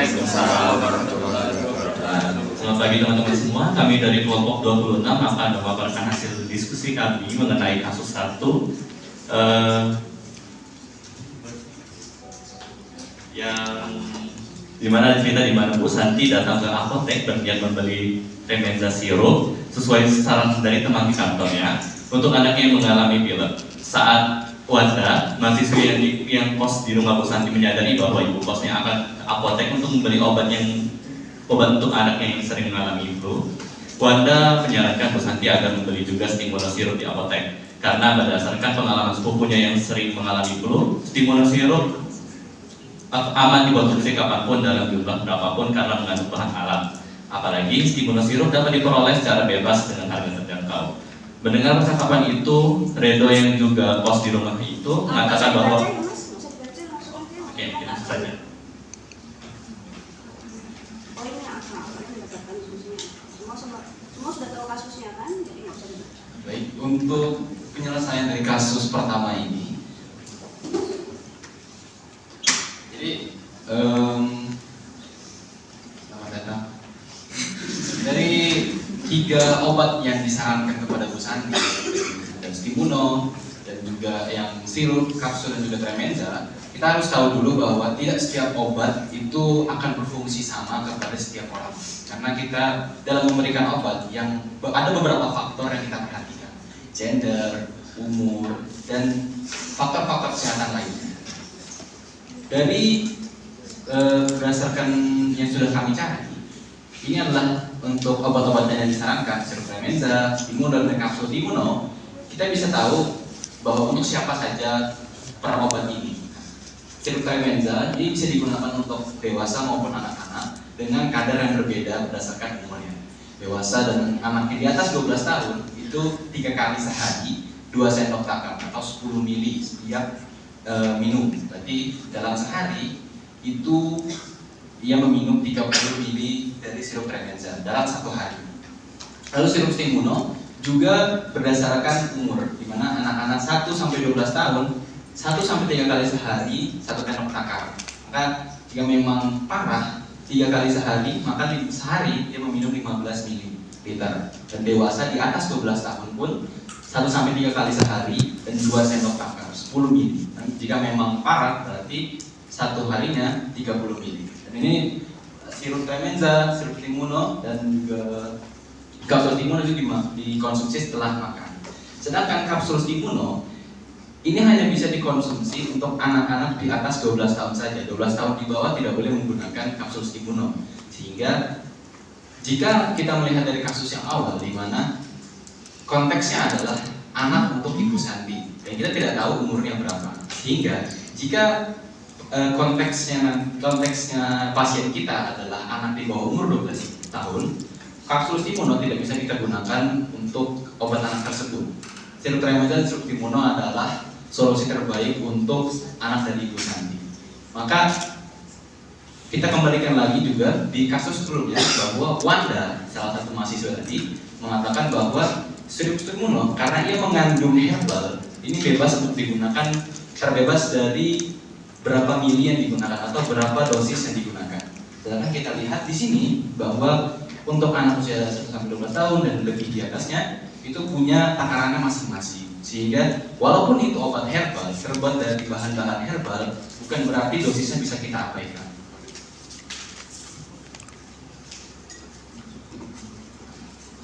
Waalaikumsalam warahmatullahi wabarakatuh. Selamat pagi teman-teman semua. Kami dari kelompok 26 akan memaparkan hasil diskusi kami mengenai kasus 1 yang dimana cerita di mana Bu Santi datang ke apotek berniat membeli Tremenza sirup sesuai saran dari teman di kantornya untuk anaknya yang mengalami pilek. Saat Wanda, mahasiswi yang kos di rumah Bu Santi menyadari bahwa ibu kosnya akan ke apotek untuk membeli obat untuk anaknya yang sering mengalami flu. Wanda menyarankan Bu Santi agar membeli juga stimulus sirup di apotek karena berdasarkan pengalaman sepupunya yang sering mengalami flu, stimulus sirup aman dikonsumsi kapanpun dalam jumlah berapapun karena mengandung bahan alam. Apalagi stimulus sirup dapat diperoleh secara bebas dengan harga terjangkau. Mendengar percakapan itu, Redo yang juga kos di rumah itu mengatakan bahwa oke, langsung saja. Semua sudah tahu kasusnya kan, jadi nggak usah dibaca. Baik, untuk penyelesaian dari kasus pertama ini, jadi selamat datang. Dari 3 obat yang disarankan kepada Bu Santi, dan Stimuno, dan juga yang sirup, kapsul, dan juga Tremenza, kita harus tahu dulu bahwa tidak setiap obat itu akan berfungsi sama kepada setiap orang. Karena kita dalam memberikan obat yang ada beberapa faktor yang kita perhatikan, gender, umur, dan faktor-faktor kesehatan lainnya. Dari berdasarkan yang sudah kami cari, ini adalah untuk obat-obatan yang disarankan, sirup Tremenza, Stimuno, dan kapsul Stimuno. Kita bisa tahu bahwa untuk siapa saja per obat ini. Sirup Tremenza ini bisa digunakan untuk dewasa maupun anak-anak dengan kadar yang berbeda berdasarkan umurnya. Dewasa dan anak yang di atas 12 tahun itu 3 kali sehari 2 sendok makan atau 10 mili setiap minum. Berarti dalam sehari itu ia meminum 30 mili dari sirup Tremenza dalam 1 hari. Lalu sirup Stimuno juga berdasarkan umur, di mana anak-anak 1-12 tahun 1-3 kali sehari 1 sendok takar. Maka jika memang parah 3 kali sehari, maka sehari dia meminum 15 ml. Dan dewasa di atas 12 tahun pun 1-3 kali sehari dan 2 sendok takar 10 ml. Dan jika memang parah berarti 1 harinya 30 ml. Dan ini sirup Tremenza, sirup Stimuno, dan juga kapsul Stimuno juga dikonsumsi setelah makan. Sedangkan kapsul Stimuno ini hanya bisa dikonsumsi untuk anak-anak di atas 12 tahun saja. 12 tahun di bawah tidak boleh menggunakan kapsul Stimuno. Sehingga jika kita melihat dari kasus yang awal, di mana konteksnya adalah anak untuk Ibu Santi, dan kita tidak tahu umurnya berapa. Sehingga jika konteksnya pasien kita adalah anak di bawah umur 12 tahun, kapsul Stimuno tidak bisa kita gunakan untuk obat anak tersebut. Sirup Tremenza dan sirup Stimuno adalah solusi terbaik untuk anak dari Ibu Santi. Maka kita kembalikan lagi juga di kasus sebelumnya bahwa Wanda, salah satu mahasiswa tadi, mengatakan bahwa sirup Stimuno karena ia mengandung herbal, ini bebas untuk digunakan, terbebas dari berapa mili yang digunakan atau berapa dosis yang digunakan. Sedangkan kita lihat di sini bahwa untuk anak usia 1-12 tahun dan lebih di atasnya itu punya takarannya masing-masing. Sehingga walaupun itu obat herbal, terbuat dari bahan-bahan herbal, bukan berarti dosisnya bisa kita abaikan.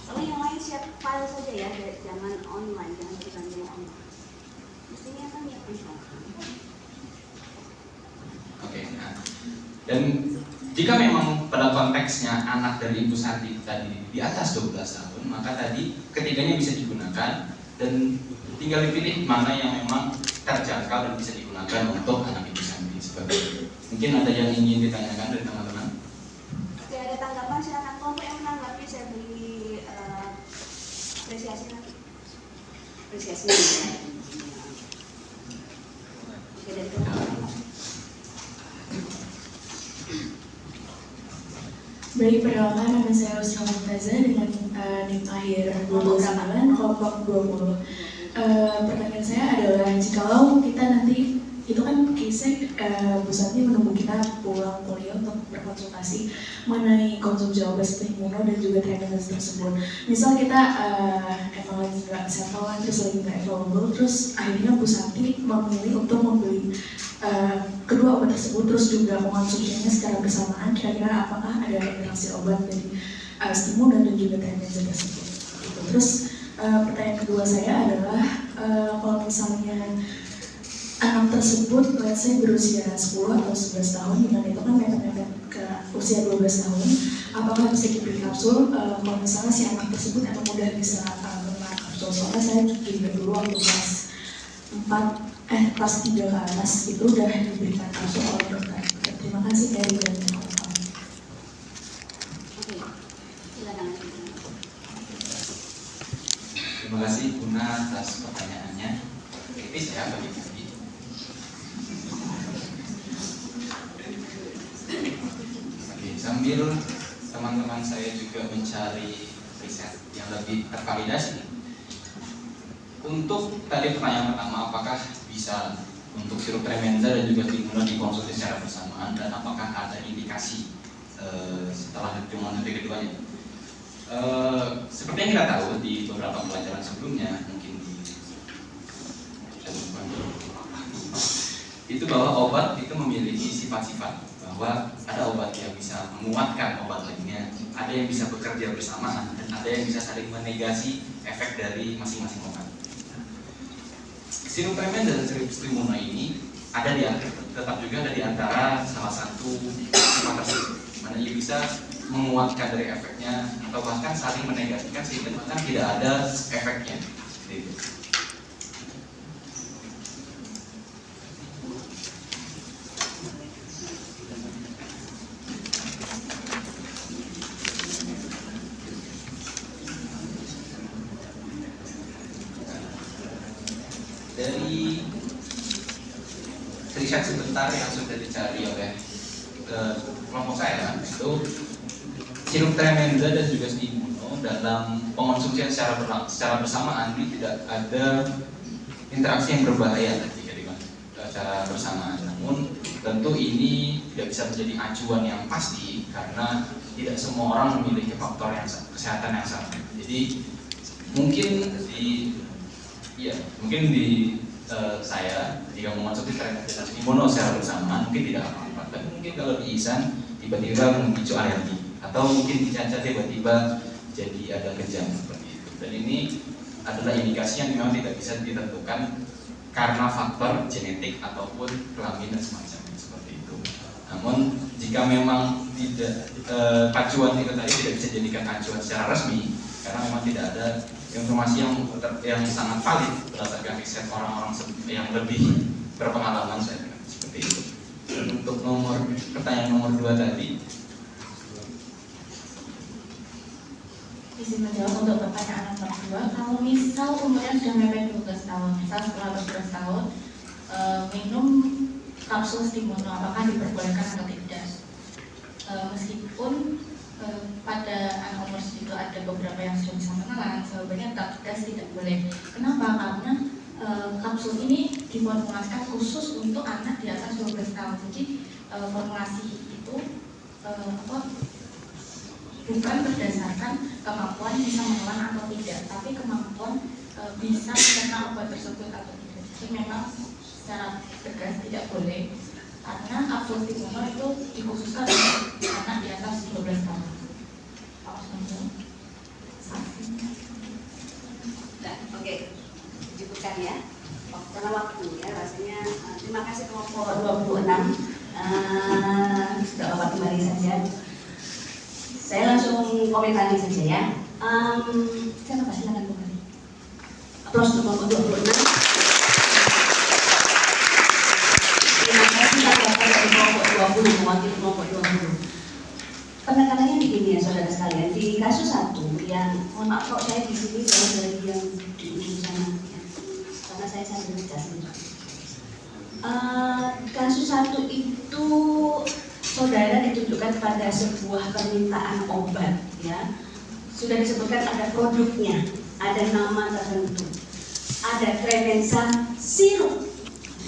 Kalau yang lain siap file saja ya, jangan online, jangan tergantung online. Mestinya kan ya Oke, nah. Dan jika memang pada konteksnya anak dari Ibu Santi tadi di atas 12 tahun, maka tadi ketiganya bisa digunakan dan tinggal dipilih mana yang memang terjangkau dan bisa digunakan untuk anak Ibu Santi. Sebagai mungkin ada yang ingin ditanyakan dari teman-teman. Oke, ada tanggapan silakan kelompok yang menanggapi, saya beri apresiasi nanti. Apresiasi. Oke, dari kelompok. Baik, perkenalkan nama saya Rusna Mumtaza dengan NIM akhir 29, kelompok 20. Pertanyaan saya adalah, jikalau kita nanti itu kan case-nya Bu Santi menunggu kita pulang kuliah untuk berkonsultasi mengenai konsumsi obat imuno dan juga treatment tersebut. Misal kita emang lagi nggak settle, terus lagi nggak available, terus akhirnya Bu Santi memilih untuk membeli kedua obat tersebut, terus juga mengonsumsinya secara bersamaan. Kira-kira apakah ada interaksi obat dari stimulan dan juga treatment tersebut? Gitu. Terus pertanyaan kedua saya adalah kalau misalnya anak tersebut, let's say berusia 10 atau 11 tahun, dimana itu kan mepet-mepet ke usia 12 tahun, apakah bisa diberi kapsul? Kalau misalnya si anak tersebut emang udah bisa menerima kapsul, soalnya saya juga dulu waktu kelas 3 ke atas itu udah diberikan kapsul oleh dokter. Terima kasih dari dan kawan-kawan. Oke, silakan. Terima kasih Buna atas pertanyaannya. Tipis ya bagi-bagi. Oke, sambil teman-teman saya juga mencari riset yang lebih tervalidasi. Untuk tadi pertanyaan pertama, apakah bisa untuk sirup Tremenza dan juga stimulan dikonsumsi secara bersamaan, dan apakah ada indikasi setelah pertemuan keduanya? Seperti yang kita tahu di beberapa pelajaran sebelumnya, mungkin itu bahwa obat itu memiliki sifat-sifat, bahwa ada obat yang bisa menguatkan obat lainnya, ada yang bisa bekerja bersamaan, dan ada yang bisa saling menegasi efek dari masing-masing obat. Sirup Tremenza dan sirup Stimuno ini tetap juga ada di antara salah satu sifat tersebut, mana ia bisa menguatkan dari efeknya atau bahkan saling menegasikan sehingga bahkan tidak ada efeknya. Dari riset sebentar yang sudah dicari oleh kelompok saya, itu sirup Tremenza dan juga Stimuno dalam pengonsumsian secara bersamaan ini tidak ada interaksi yang berbahaya ketika secara bersamaan. Namun tentu ini tidak bisa menjadi acuan yang pasti karena tidak semua orang memiliki faktor kesehatan yang sama. Jadi mungkin di saya jika mengonsumsi Tremenza dan Stimuno secara bersamaan mungkin tidak apa-apa. Tapi mungkin kalau di Ihsan tiba-tiba memicu alergi, atau mungkin di Caca tiba-tiba jadi ada kejang seperti itu. Dan ini adalah indikasi yang memang tidak bisa ditentukan karena faktor genetik ataupun kelamin dan semacamnya seperti itu. Namun jika memang tidak acuan itu tadi tidak bisa dijadikan acuan secara resmi, karena memang tidak ada informasi yang sangat valid berdasarkan riset orang-orang yang lebih berpengalaman, saya kira seperti itu. Dan untuk pertanyaan nomor 2 tadi, izin menjawab untuk pertanyaan nomor 2. Kalau misal umurnya sudah mepet 12 tahun, misal setelah 12 tahun minum kapsul Stimuno, apakah diperbolehkan atau tidak? Meskipun pada anak umur segitu ada beberapa yang sudah bisa menelan, sebenarnya tetap tegas tidak boleh. Kenapa? Karena kapsul ini diformulasikan khusus untuk anak di atas 12 tahun. Jadi formulasi itu bukan berdasarkan kemampuan bisa menelan atau tidak, tapi kemampuan bisa mencerna obat tersebut atau tidak. Jadi memang secara tegas tidak boleh, karena kapsul Stimuno itu dikhususkan untuk anak di atas 12 tahun. Oke, cukupkan ya. Karena waktu ya, rasanya terima kasih kelompok 26. Sudah Bapak kembali saja. Saya langsung komentari saja ya. Siapa silakan kembali. Aplaus untuk kelompok 26. Terima kasih Bapak dari kelompok 20 mewakili kelompok 20. Penekanannya begini ya saudara sekalian, di kasus 1 yang, mohon maaf kok saya di sini jauh dari yang di ujung sana ya, karena saya sambil ngejelasin. Kasus 1 itu saudara ditunjukkan pada sebuah permintaan obat ya, sudah disebutkan ada produknya, ada nama tertentu, ada Tremenza sirup.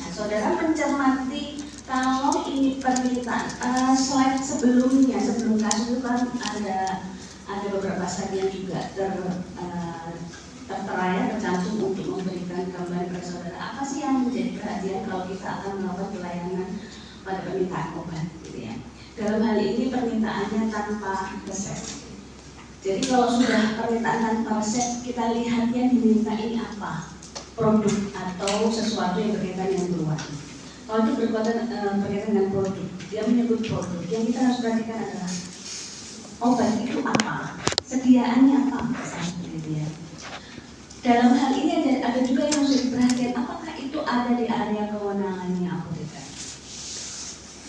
Nah, saudara mencermati kalau ini permintaan slide sebelumnya, sebelum kasus itu kan ada beberapa slide yang juga tertera ya, tercantum untuk memberikan gambaran kepada saudara apa sih yang menjadi perhatian kalau kita akan melakukan pelayanan pada permintaan obat, gitu ya. Dalam hal ini permintaannya tanpa resep. Jadi kalau sudah permintaan tanpa resep, kita lihat yang diminta ini apa, produk atau sesuatu yang berkaitan dengan keluarga. Kalau itu berkaitan dengan produk, dia menyebut produk. Yang kita harus perhatikan adalah obat itu apa, sediaannya apa, gitu ya. Dalam hal ini ada juga yang harus diperhatikan, apakah itu ada di area kewenangannya apoteker.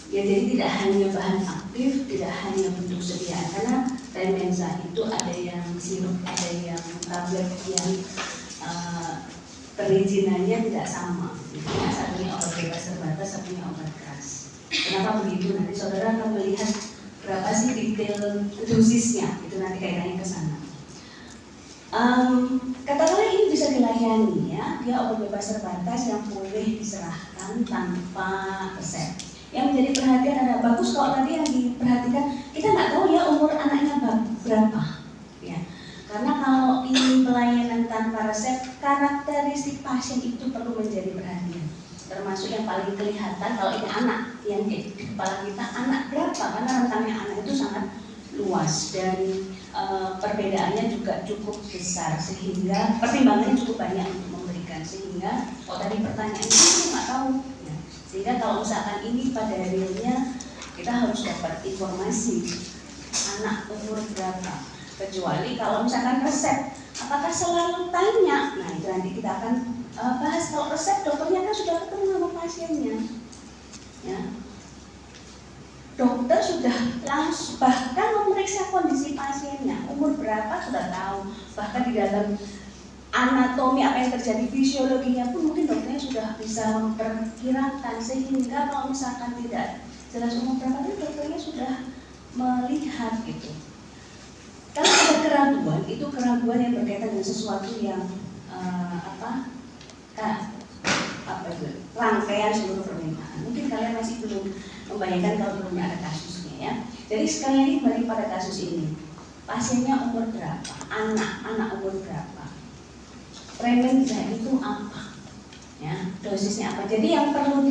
Ya, jadi tidak hanya bahan aktif, tidak hanya bentuk sediaan, karena Tremenza itu ada yang sirup, ada yang tablet yang perizinannya tidak sama. Jadi satunya obat bebas terbatas, satunya obat keras. Kenapa begitu? Nanti saudara akan melihat berapa sih detail dosisnya, itu nanti kaitannya ke sana. Katakanlah ini bisa dilayani ya, dia obat bebas terbatas yang boleh diserahkan tanpa resep. Yang menjadi perhatian adalah bagus kalau tadi yang diperhatikan, kita nggak tahu ya umur anaknya berapa, ya. Karena kalau ini pelayanan tanpa resep, karakteristik pasien itu perlu menjadi perhatian. Termasuk yang paling kelihatan kalau ini anak, yang di kepala kita anak berapa, karena rentangnya anak itu sangat luas dan perbedaannya juga cukup besar, sehingga pertimbangannya cukup banyak untuk memberikan. Sehingga kalau tadi pertanyaannya kita nggak tahu. Sehingga kalau misalkan ini pada realnya kita harus dapat informasi anak umur berapa. Kecuali kalau misalkan resep, apakah selalu tanya? Nah itu nanti kita akan bahas. Kalau resep dokternya kan sudah ketemu sama pasiennya, ya. Dokter sudah langsung bahkan memeriksa kondisi pasiennya, umur berapa sudah tahu. Bahkan di dalam anatomi apa yang terjadi, fisiologinya pun mungkin dokternya sudah bisa memperkirakan, sehingga kalau misalkan tidak jelas umur berapa itu dokternya sudah melihat gitu. Kalau ada keraguan, itu keraguan yang berkaitan dengan sesuatu yang rangkaian seluruh permintaan. Mungkin kalian masih belum membayangkan kalau belum ada kasusnya ya. Jadi sekali lagi kembali pada kasus ini, pasiennya umur berapa, anak umur berapa, Tremenza itu apa, ya, dosisnya apa. Jadi yang perlu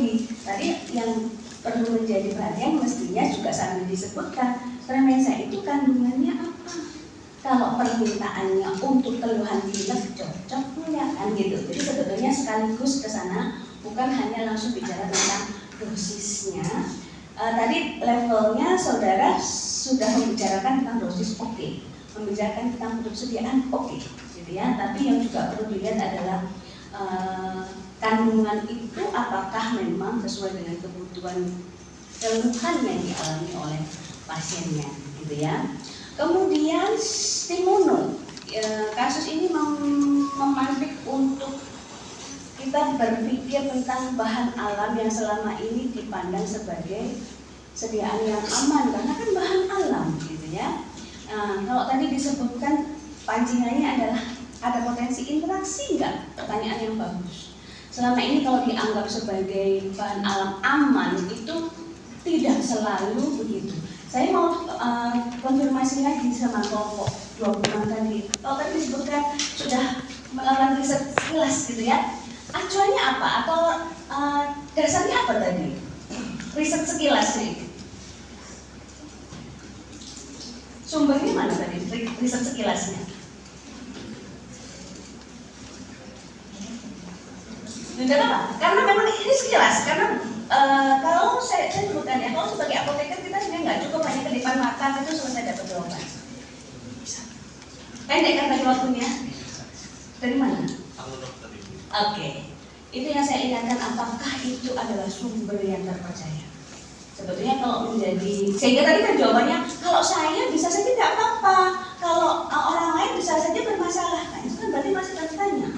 menjadi perhatian mestinya juga sambil disebutkan Tremenza itu kandungannya apa. Kalau permintaannya untuk keluhan pilek cocok enggak kan gitu. Jadi sebetulnya sekaligus ke sana, bukan hanya langsung bicara tentang dosisnya. Tadi levelnya saudara sudah membicarakan tentang dosis oke, membicarakan tentang bentuk sediaan oke. Gitu ya, tapi yang juga perlu dilihat adalah kandungan itu apakah memang sesuai dengan kebutuhan keluhan yang dialami oleh pasiennya, gitu ya. Kemudian stimuno, kasus ini memantik untuk kita berpikir tentang bahan alam yang selama ini dipandang sebagai sediaan yang aman, karena kan bahan alam, gitu ya. Kalau tadi disebutkan pancingannya adalah ada potensi interaksi enggak? Pertanyaan yang bagus. Selama ini kalau dianggap sebagai bahan alam aman itu tidak selalu begitu. Saya mau konfirmasi lagi sama kelompok 26 tadi. Kalau tadi disebutkan sudah melakukan riset sekilas gitu ya. Acuannya apa? Atau dasarnya apa tadi? Riset sekilas nih. Sumbernya mana tadi? Riset sekilasnya. Tidak apa? Karena memang ini sekilas. Karena kalau saya sebutkan ya, kalau sebagai apoteker kita sebenarnya nggak cukup hanya ke depan mata itu selesai dapat jawaban. Pendek kan tadi waktunya? Dari mana? Oke. Itu yang saya ingatkan, apakah itu adalah sumber yang terpercaya? Sebetulnya kalau menjadi, sehingga tadi kan jawabannya, kalau saya bisa saja tidak apa-apa, kalau orang lain bisa saja bermasalah. Nah itu kan berarti masih tanya.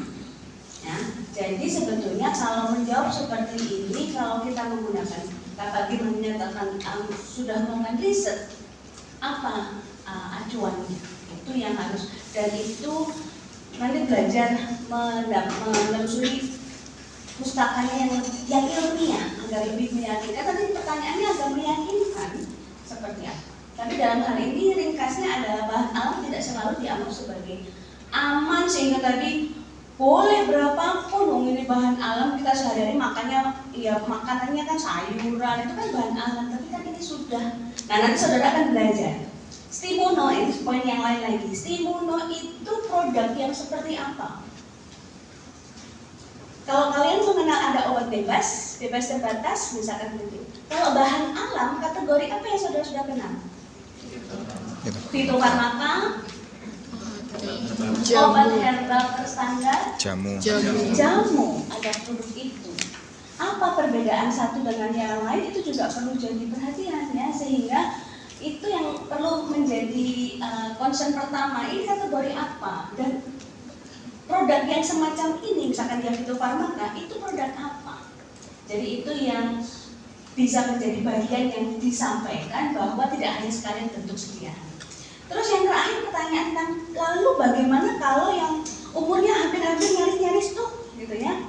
Ya, jadi sebetulnya kalau menjawab seperti ini, kalau kita menggunakan kata menyatakan sudah melakukan riset, apa acuannya? Itu yang harus, dan itu nanti belajar menelusuri pustakanya yang ilmiah agar lebih meyakinkan. Tadi pertanyaannya agak meyakinkan seperti apa. Tapi dalam hal ini ringkasnya adalah bahan alam tidak selalu dianggap sebagai aman, sehingga tadi boleh berapapun ini bahan alam kita sehari-hari makannya, ya makanannya kan sayuran itu kan bahan alam, tapi kan ini sudah. Nah nanti saudara akan belajar. Stimuno, ini poin yang lain lagi. Stimuno itu produk yang seperti apa? Kalau kalian mengenal ada obat bebas terbatas, misalkan begitu. Kalau bahan alam, kategori apa yang saudara sudah kenal? Fitofarmaka, obat herbal terstandar, jamu, ada produk itu. Apa perbedaan satu dengan yang lain itu juga perlu jadi perhatian ya, sehingga itu yang perlu menjadi concern pertama. Ini kategori apa dan produk yang semacam ini, misalkan yang fitofarmaka itu produk apa? Jadi itu yang bisa menjadi bagian yang disampaikan bahwa tidak hanya sekalian bentuk sediaan. Terus yang terakhir pertanyaan tentang lalu bagaimana kalau yang umurnya hampir-hampir nyaris-nyaris tuh gitu ya,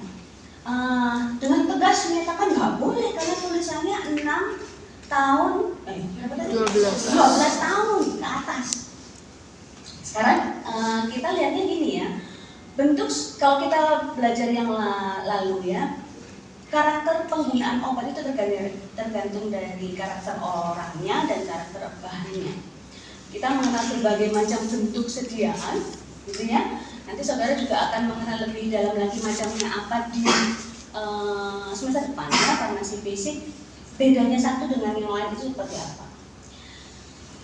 dengan tegas menyatakan nggak boleh karena tulisannya 6 tahun, 12 tahun ke atas. Sekarang kita lihatnya gini ya, bentuk kalau kita belajar yang lalu ya, karakter penggunaan obat itu tergantung dari karakter orangnya dan karakter bahannya. Kita mengenal berbagai macam bentuk sediaan, gitu ya. Nanti saudara juga akan mengenal lebih dalam lagi macamnya apa di semester depan ya, farmasi basic. Bedanya satu dengan yang lain itu seperti apa.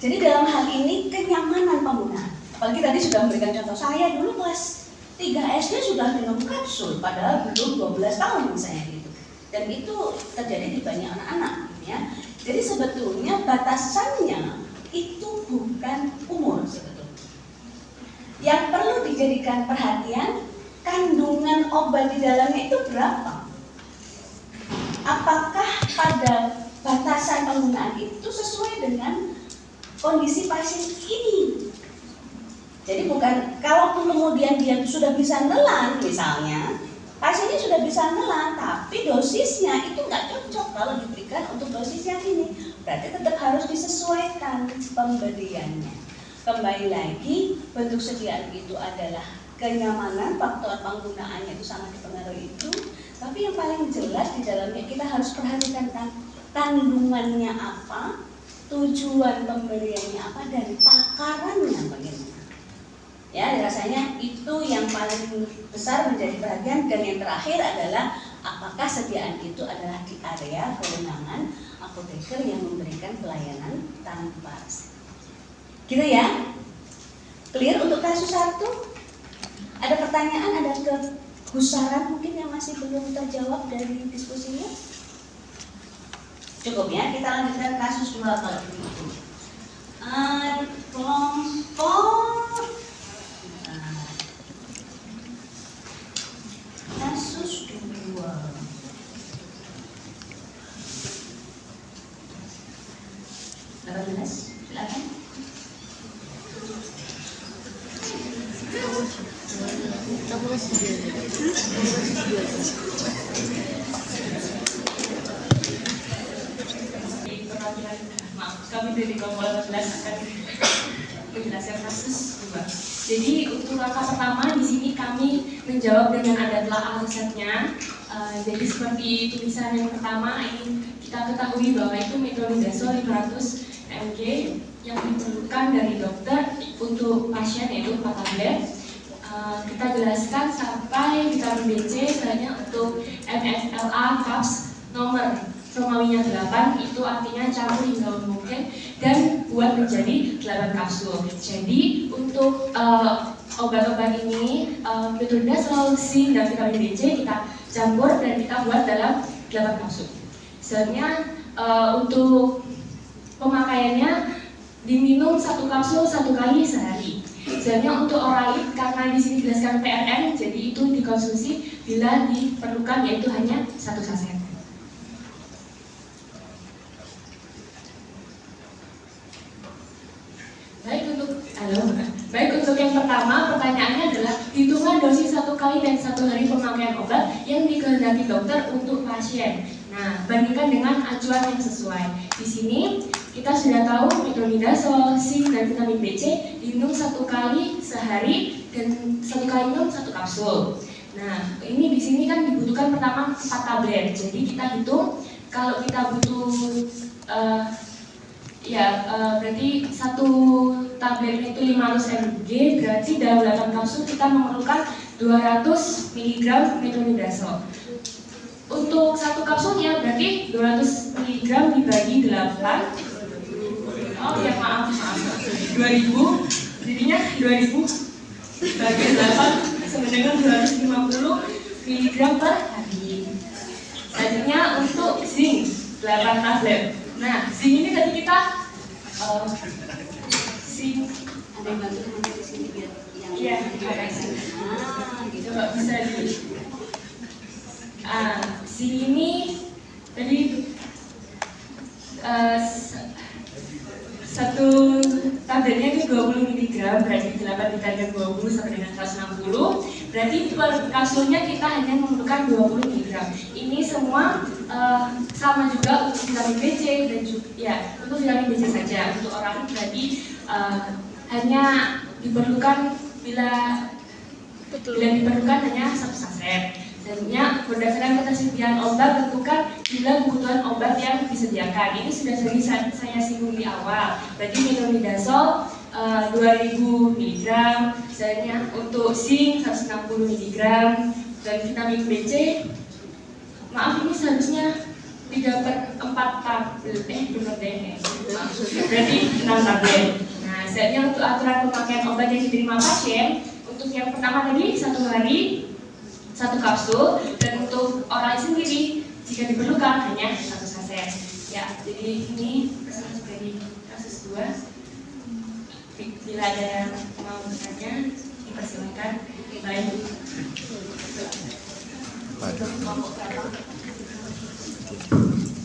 Jadi dalam hal ini kenyamanan penggunaan. Apalagi tadi sudah memberikan contoh, saya dulu kelas 3 SD sudah minum kapsul, padahal belum 12 tahun misalnya gitu. Dan itu terjadi di banyak anak-anak ya. Jadi sebetulnya batasannya itu bukan umur sebetulnya. Yang perlu dijadikan perhatian, kandungan obat di dalamnya itu berapa? Apakah pada batasan penggunaan itu sesuai dengan kondisi pasien ini? Jadi bukan, kalaupun kemudian dia sudah bisa nelan misalnya, pasiennya sudah bisa nelan, tapi dosisnya itu nggak cocok kalau diberikan untuk dosis yang ini. Berarti tetap harus disesuaikan pemberiannya. Kembali lagi, bentuk sediaan itu adalah kenyamanan, faktor penggunaannya itu sangat dipengaruhi itu. Tapi yang paling jelas di dalamnya kita harus perhatikan kandungannya apa, tujuan pemberiannya apa, dan takarannya bagaimana. Ya, rasanya itu yang paling besar menjadi perhatian. Dan yang terakhir adalah apakah sediaan itu adalah di area kewenangan apoteker yang memberikan pelayanan tanpa resep. Gitu ya? Clear untuk kasus 1? Ada pertanyaan, ada kegusaran mungkin yang masih belum terjawab dari diskusinya? Cukup ya, kita lanjutkan kasus 2 kalau begitu. Kelompok kasus 2. Silakan. Kami dari kelompok 18 akan menjelaskan kasus 2. Jadi untuk langkah pertama di sini kami menjawab dengan ada telaah risetnya. Jadi seperti tulisan yang pertama ini kita ketahui bahwa itu metronidazole 500 mg yang diperlukan dari dokter untuk pasien yaitu 4 tablet. Kita jelaskan sampai vitamin BC sebenarnya untuk MSLA caps nomor Romawinya 8 itu artinya campur hingga mungkin dan buat menjadi 8 kapsul. Jadi untuk obat-obat ini metronidazole, zinc dan vitamin BC kita campur dan kita buat dalam 8 kapsul. Sebenarnya untuk pemakaiannya diminum 1 kapsul 1 kali sehari. Sebenarnya untuk oralit karena di sini dijelaskan PRN, jadi itu dikonsumsi bila diperlukan yaitu hanya 1 saset. Baik untuk baik untuk yang pertama, pertanyaannya adalah hitungan dosis 1 kali dan 1 hari pemakaian obat yang dikehendaki dokter untuk pasien. Nah, bandingkan dengan acuan yang sesuai. Di sini kita sudah tahu metronidazol, zinc, dan vitamin BC diminum 1 kali sehari dan 1 kali minum 1 kapsul. Nah, ini di sini kan dibutuhkan pertama 4 tablet. Jadi kita hitung kalau kita butuh berarti 1 tabletnya itu 500 mg, berarti dalam 8 kapsul kita memerlukan 200 mg metronidazol. Untuk 1 kapsulnya berarti 200 mg dibagi 8. Oh ya maaf. 2000, jadinya 2000 bagi 8 sama dengan 250 mg per hari. Selanjutnya untuk zinc 8 tablet. Nah, zinc ini tadi kita zinc Ada yang bantu teman di sini biar yang Iya, gitu. coba bisa di zinc ini tadi satu tabletnya itu 20 mg, berarti 8 dikalikan 20 sampai dengan 160, berarti per kapsulnya kita hanya memerlukan 20 mg. Ini semua sama juga untuk vitamin BC dan juga untuk vitamin BC saja. Untuk orang berarti hanya diperlukan bila diperlukan hanya 1 saset. Selanjutnya, berdasarkan ketersediaan obat tentukan bila kebutuhan obat yang disediakan. Ini sudah sering saya singgung di awal. Berarti metronidazol 2000 mg, selanjutnya untuk zinc 160 mg, dan vitamin BC. Maaf, ini seharusnya 3/4 tablet, berarti 6 tablet. Nah, selanjutnya untuk aturan pemakaian obat yang diterima pasien, untuk yang pertama tadi 1 hari 1 kapsul, dan untuk orang sendiri jika diperlukan hanya 1 saset. Ya, jadi ini seperti kasus 2. Bila ada yang mau bertanya, dipersilakan. Baik.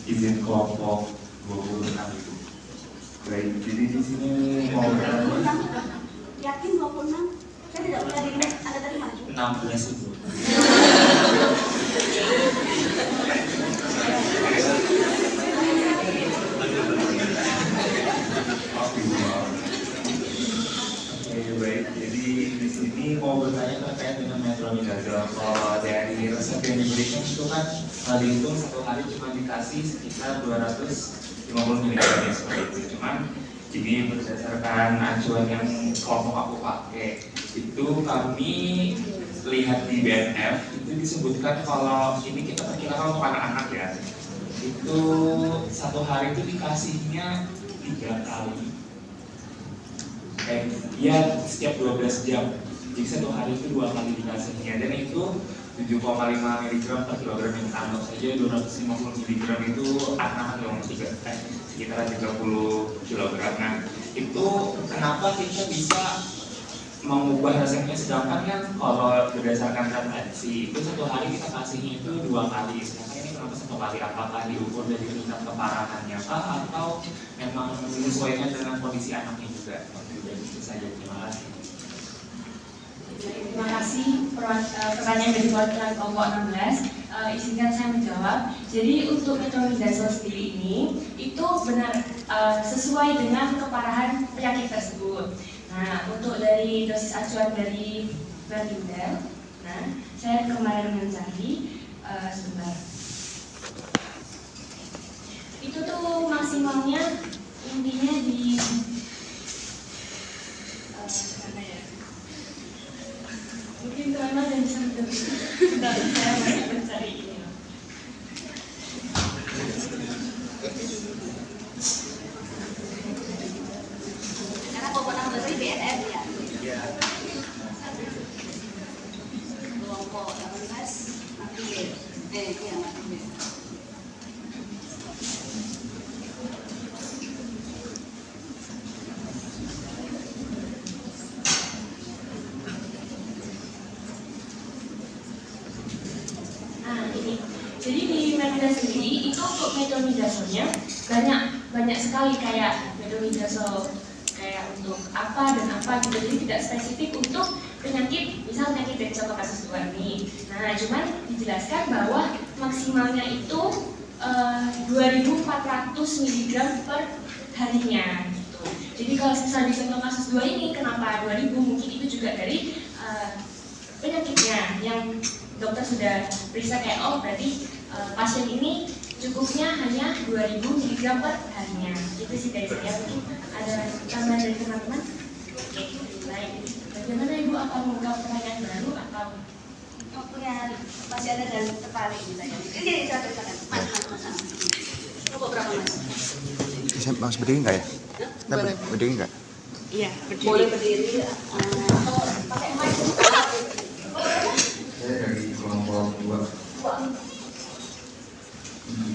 Izin kelompok 26 itu. Baik, jadi di sini mau Yakin 26? Saya tidak punya diri, ada tadi maju. 16 itu. Oke, baik. Jadi di sini mau bertanya terkait dengan metronidazol. Kalau dari resep yang diberikan itu kan dihitung 1 hari cuma dikasih sekitar 250 mg ya, seperti itu. Cuman ini berdasarkan acuan yang kelompok aku pakai, itu kami lihat di BNF itu disebutkan kalau ini kita perkirakan untuk anak-anak ya, itu 1 hari itu dikasihnya 3 kali. Ya setiap 12 jam. Jadi 1 hari itu 2 kali dikasihnya, dan itu 7,5 mg per kilogram, yang kita anggap saja 250 mg itu anak yang sekitar 30 kg. Nah, itu kenapa kita bisa mengubah resepnya, sedangkan kan kalau berdasarkan referensi itu 1 hari kita kasihnya itu 2 kali, sedangkan ini kenapa 1 kali? Apakah diukur dari tingkat keparahannya kah, atau memang menyesuaikan dengan kondisi anaknya juga? Itu saja, terima kasih. Terima kasih pertanyaan dari perwakilan kelompok 16. Izinkan saya menjawab. Jadi untuk metronidazol sendiri ini itu benar sesuai dengan keparahan penyakit tersebut. Nah, untuk dari dosis acuan dari Bandingdel, nah saya kemarin mencari sebentar. Itu tuh maksimalnya intinya di mana ya? Mungkin teman-teman dan bisa mendengar. Saya masih mencari ini. Karena kelompok 16 ini BNF ya. Ya. Kelompok 18 nanti iya nanti. Jadi di Medina sendiri itu untuk metronidazolnya banyak sekali, kayak metronidazol kayak untuk apa dan apa gitu, jadi tidak spesifik untuk penyakit, misal penyakit dari contoh kasus 2 ini. Nah, cuman dijelaskan bahwa maksimalnya itu 2.400 mg per harinya gitu. Jadi kalau misalnya di contoh kasus 2 ini kenapa 2.000, mungkin itu juga dari penyakitnya yang dokter sudah periksa kayak oh berarti pasien ini cukupnya hanya 2.000 mg per harinya. Itu sih dari saya. Mungkin ada tambahan dari teman-teman? Oke, baik. Bagaimana Ibu akan mengungkap pertanyaan baru atau punya masih ada dan tertarik misalnya. Ini jadi satu kata. Mas. Coba berapa Mas? Bisa Mas berdiri nggak ya? Kita berdiri nggak? Iya, berdiri. Boleh berdiri. Pakai mic. Saya dari kelompok 2.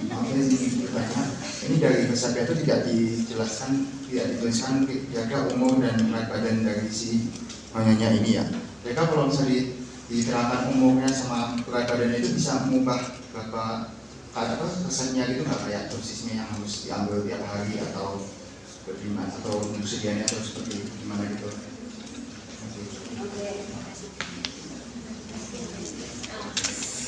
Makanya ini dari resepnya itu tidak dituliskan kira-kira umur dan berat badan dari si nyonya ini ya. Mereka kalau misalnya diterangkan umurnya sama berat badannya itu bisa mengubah berapa resepnya gitu nggak, kayak dosisnya yang harus diambil tiap hari atau bagaimana, atau sedianya atau seperti gimana gitu.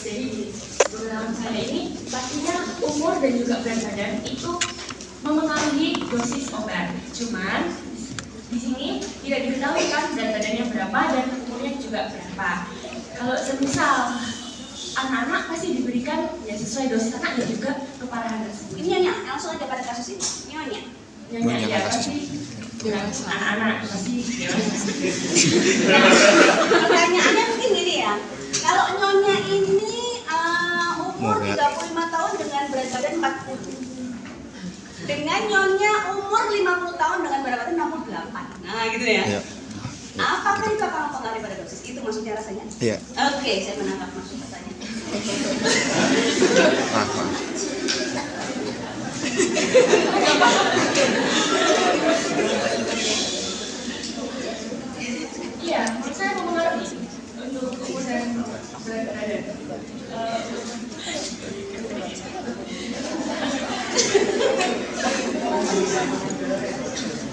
jadi pengalaman saya ini pastinya umur dan juga berat badan itu memengaruhi dosis obat. Cuman di sini tidak diketahui kan berat badannya berapa dan umurnya juga berapa. Kalau semisal anak-anak pasti diberikan ya sesuai dosis anak dan juga keparahan tersebut. Ini Nyonya, langsung aja pada kasus ini. Nyonya. Nyonya ya pasti dengan anak-anak pasti. Pertanyaannya mungkin gini ya. Kalau Nyonya ini umur 35 tahun dengan berat badan 40. Dengan Nyonya umur 50 tahun dengan berat badan 68. Nah, gitu ya. Iya. Apakah itu akan mempengaruhi pada dosis? Itu maksudnya rasanya? Iya. Oke, saya menangkap maksud pertanyaan. Maaf. Iya, menurut saya mempengaruhi untuk umur dan berat badan.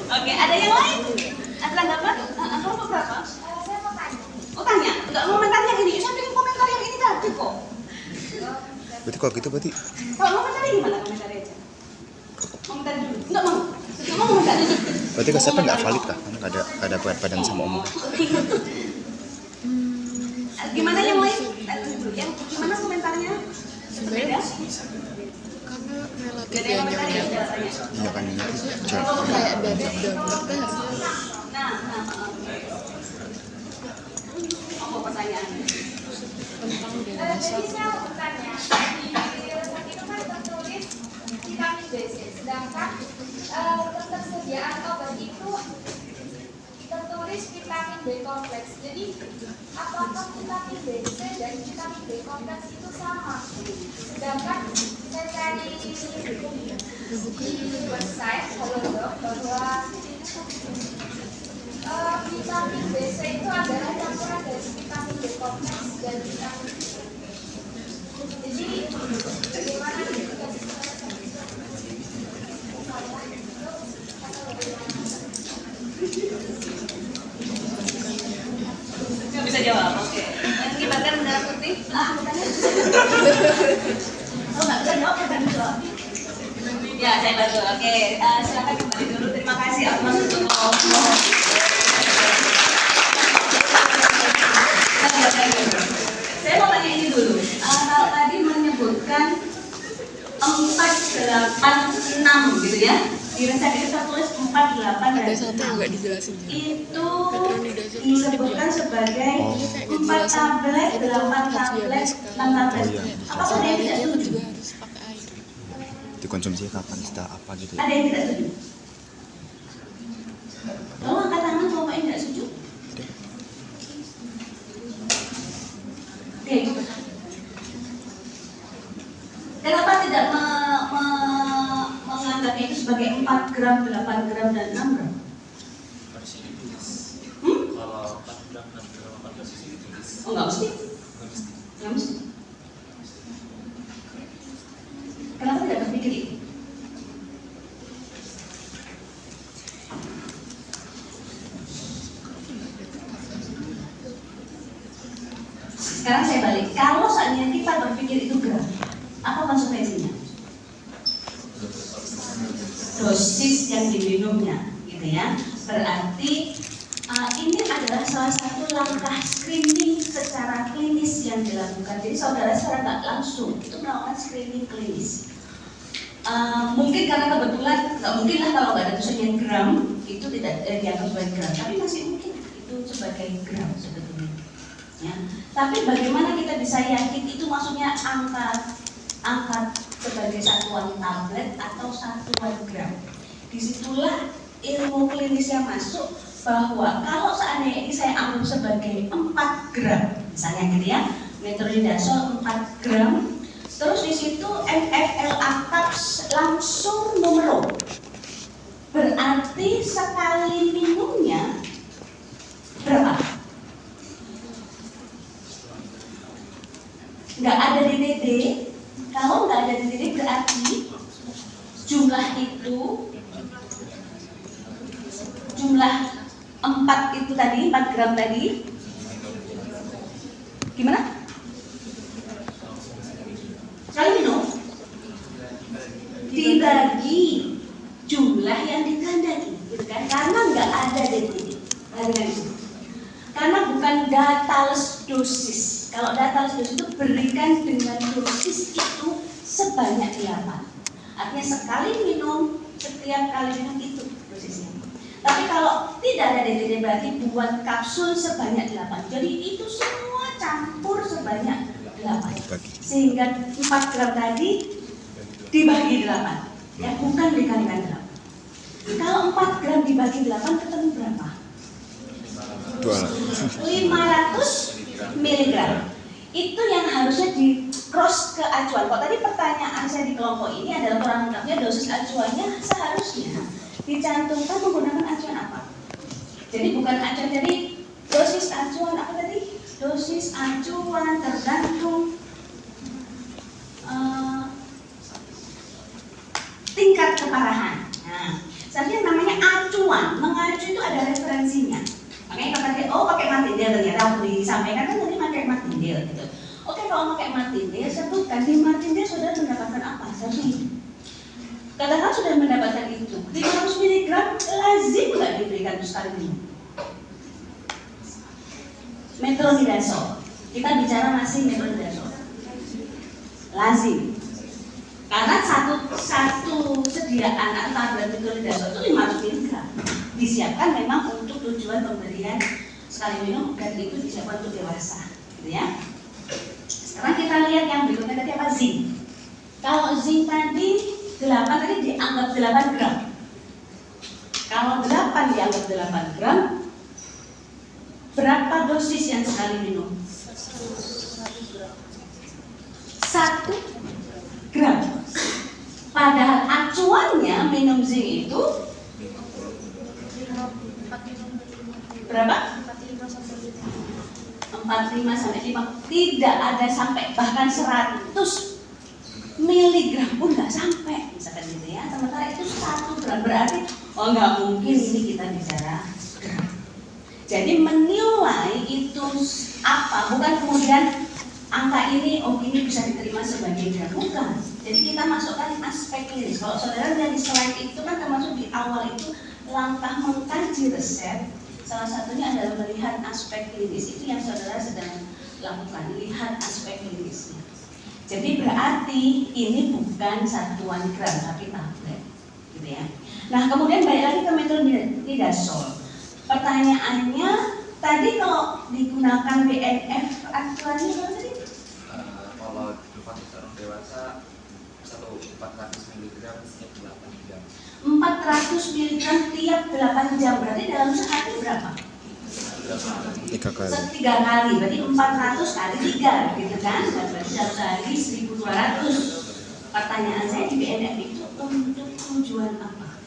Oke, ada yang lain? Ada tanggapan? Kelompok berapa? Saya mau tanya. Oh tanya? Enggak mau komentar yang ini? Saya pengen komentar yang ini tadi kok. Berarti kalau gitu berarti Kalau mau komentar gimana? Komentar aja. Komentar dulu. Enggak mau? Enggak mau komentar? berarti resepnya nggak valid lah, karena nggak ada berat badan sama umur. Gimana yang lain? Yang gimana komentarnya? Berbeda? Karena relatif Gak ada ya yang komentar ya? nyonya. Iya kan ini. Kayak dari dokter Nah. Apa pertanyaannya? tentang Jadi dewasa. saya mau bertanya, di resep itu kan tertulis vitamin B/C, sedangkan ketersediaan obat itu tertulis vitamin B kompleks. Jadi apakah vitamin B/C dan vitamin B kompleks itu sama? Sedangkan saya cari di website Halodoc bahwa vitamin B/C itu adalah campuran dari vitamin B kompleks dan vitamin C. Jadi bagaimana Nggak bisa jawab, oke. Mengibarkan bendera putih. Aku tanya. Oh nggak bisa jawab, ya kan jawab. Ya, saya bantu. Oke, silakan kembali dulu. Terima kasih Mas untuk saya mau tanya ini dulu. Tadi menyebutkan 486 gitu ya. Di resep itu tertulis 48 Ada satu yang nggak dijelasin. itu Metronidazole disebutkan sebagai 4 tablet, 8 tablet, 6 tablet. Apakah ada yang tidak Itu setuju? juga harus pakai air. Dikonsumsinya kapan, setelah apa gitu ya? Ada yang tidak setuju? Tolong angkat tangan kalau yang tidak setuju. Oke. Kenapa tidak menganggapnya itu sebagai 4 gram, 8 gram, dan 6 gram? Kalau 4 gram, 6 gram, 14 cc ditulis. Oh nggak mesti? Nggak mesti. Kenapa tidak terpikir itu? Sekarang saya balik. Kalau seandainya kita berpikir itu gram, apa konsekuensinya? Dosis yang diminumnya, gitu ya. Berarti ini adalah salah satu langkah screening secara klinis yang dilakukan. Jadi saudara secara nggak langsung itu melakukan screening klinis. Mungkin karena kebetulan nggak mungkin lah kalau nggak ada tulisannya gram itu tidak dianggap sebagai gram, tapi masih mungkin itu sebagai gram sebetulnya. Ya. Tapi bagaimana kita bisa yakin itu maksudnya angka sebagai satuan tablet atau satuan gram? Disitulah ilmu klinisnya masuk, bahwa kalau seandainya ini saya anggap sebagai 4 gram, misalnya gitu ya, metronidazol 4 gram, terus di situ NFL ACTAPS langsung numero, berarti sekali minumnya berapa? Nggak ada DDD. Kalau nggak ada DDD berarti jumlah 4 itu tadi, 4 gram tadi gimana? Sekali minum dibagi jumlah yang dikandani, gitu kan? Karena nggak ada DDD. Karena bukan dataless dosis. Kalau dataless dosis itu berikan dengan dosis itu sebanyak 8. Artinya sekali minum, setiap kali minum itu dosisnya. Tapi kalau tidak ada DDD berarti buat kapsul sebanyak 8. Jadi itu semua campur sebanyak 8. Sehingga 4 gram tadi dibagi 8. Ya, bukan dikalikan 8. Kalau 4 gram dibagi 8 ketemu berapa? 500 miligram. Itu yang harusnya di cross ke acuan. Kok tadi pertanyaan saya di kelompok ini adalah kurang lengkapnya dosis acuannya seharusnya dicantumkan menggunakan acuan apa? Jadi bukan acuan, jadi dosis acuan apa tadi? Dosis acuan tergantung tingkat keparahan. Nah, seharusnya namanya acuan, mengacu itu ada referensinya. Makanya kalau tadi, pakai martindale ternyata waktu disampaikan kan tadi pakai martindale gitu. Oke, kalau pakai martindale, sebutkan di martindale sudah mendapatkan apa? Seharusnya katakan sudah mendapatkan itu 500 mg lazim nggak diberikan sekali minum metronidazol. Kita bicara masih metronidazol lazim, karena satu sediaan atau tablet metronidazol itu 500 mg disiapkan memang untuk tujuan pemberian sekali minum, dan itu disiapkan untuk dewasa, gitu ya. Sekarang kita lihat yang berikutnya tadi apa? Zinc. Kalau zinc tadi 8 tadi dianggap 8 gram. Kalau 8 dianggap 8 gram, berapa dosis yang sekali minum? 1 gram. Padahal acuannya minum zinc itu berapa? 45 sampai 5. Tidak ada sampai bahkan 100 miligram pun nggak sampai, misalkan gitu ya. Sementara itu 1 gram, berarti nggak mungkin ini kita bicara gram. Jadi menilai itu apa, bukan kemudian angka ini ini bisa diterima sebagai gram, bukan. Jadi kita masukkan aspek klinis. Kalau saudara lihat di slide itu kan termasuk di awal itu langkah mengkaji resep, salah satunya adalah melihat aspek klinis. Itu yang saudara sedang lakukan, lihat aspek klinisnya. Jadi berarti ini bukan satuan gram tapi tablet, gitu ya. Nah kemudian balik lagi ke metronidazol. Pertanyaannya tadi kalau digunakan BNF acuannya berapa tadi? Kalau untuk seorang dewasa 400 mg setiap 8 jam. 400 mg tiap 8 jam, berarti dalam sehari berapa? 3 kali. 3 kali, berarti 400 kali 3, gitu kan? Berarti dalam sehari 1200. Pertanyaan saya di BNF itu untuk tujuan apa?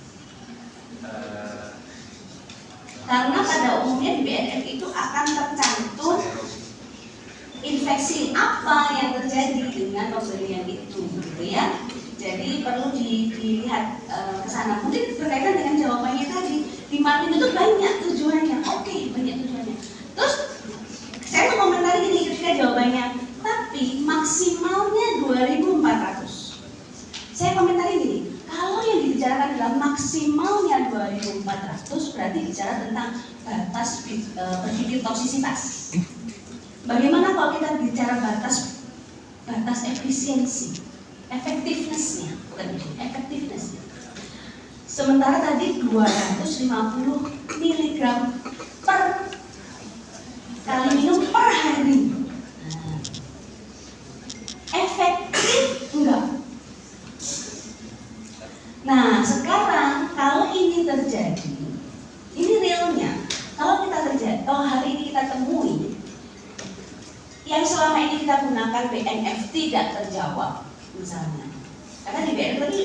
Karena pada umumnya di BNF itu akan tercantum infeksi apa yang terjadi dengan pemberian itu, gitu ya. Jadi perlu dilihat ke sana. Mungkin berkaitan dengan jawabannya tadi. Di Martin itu banyak tujuannya. Oke, banyak tujuannya. Terus saya mau komentari gini ketika jawabannya maksimalnya 2.400. Saya komentari gini, kalau yang dibicarakan adalah maksimalnya 2.400 berarti bicara tentang batas berpikir toksisitas. Bagaimana kalau kita bicara batas efisiensi, efektifnessnya, bukan efektifnessnya. Sementara tadi 250 mg per kali minum per hari. Efektif enggak? Nah, sekarang kalau ini terjadi, ini realnya. Kalau hari ini kita temui yang selama ini kita gunakan BNF tidak terjawab, misalnya. Karena di BNF tadi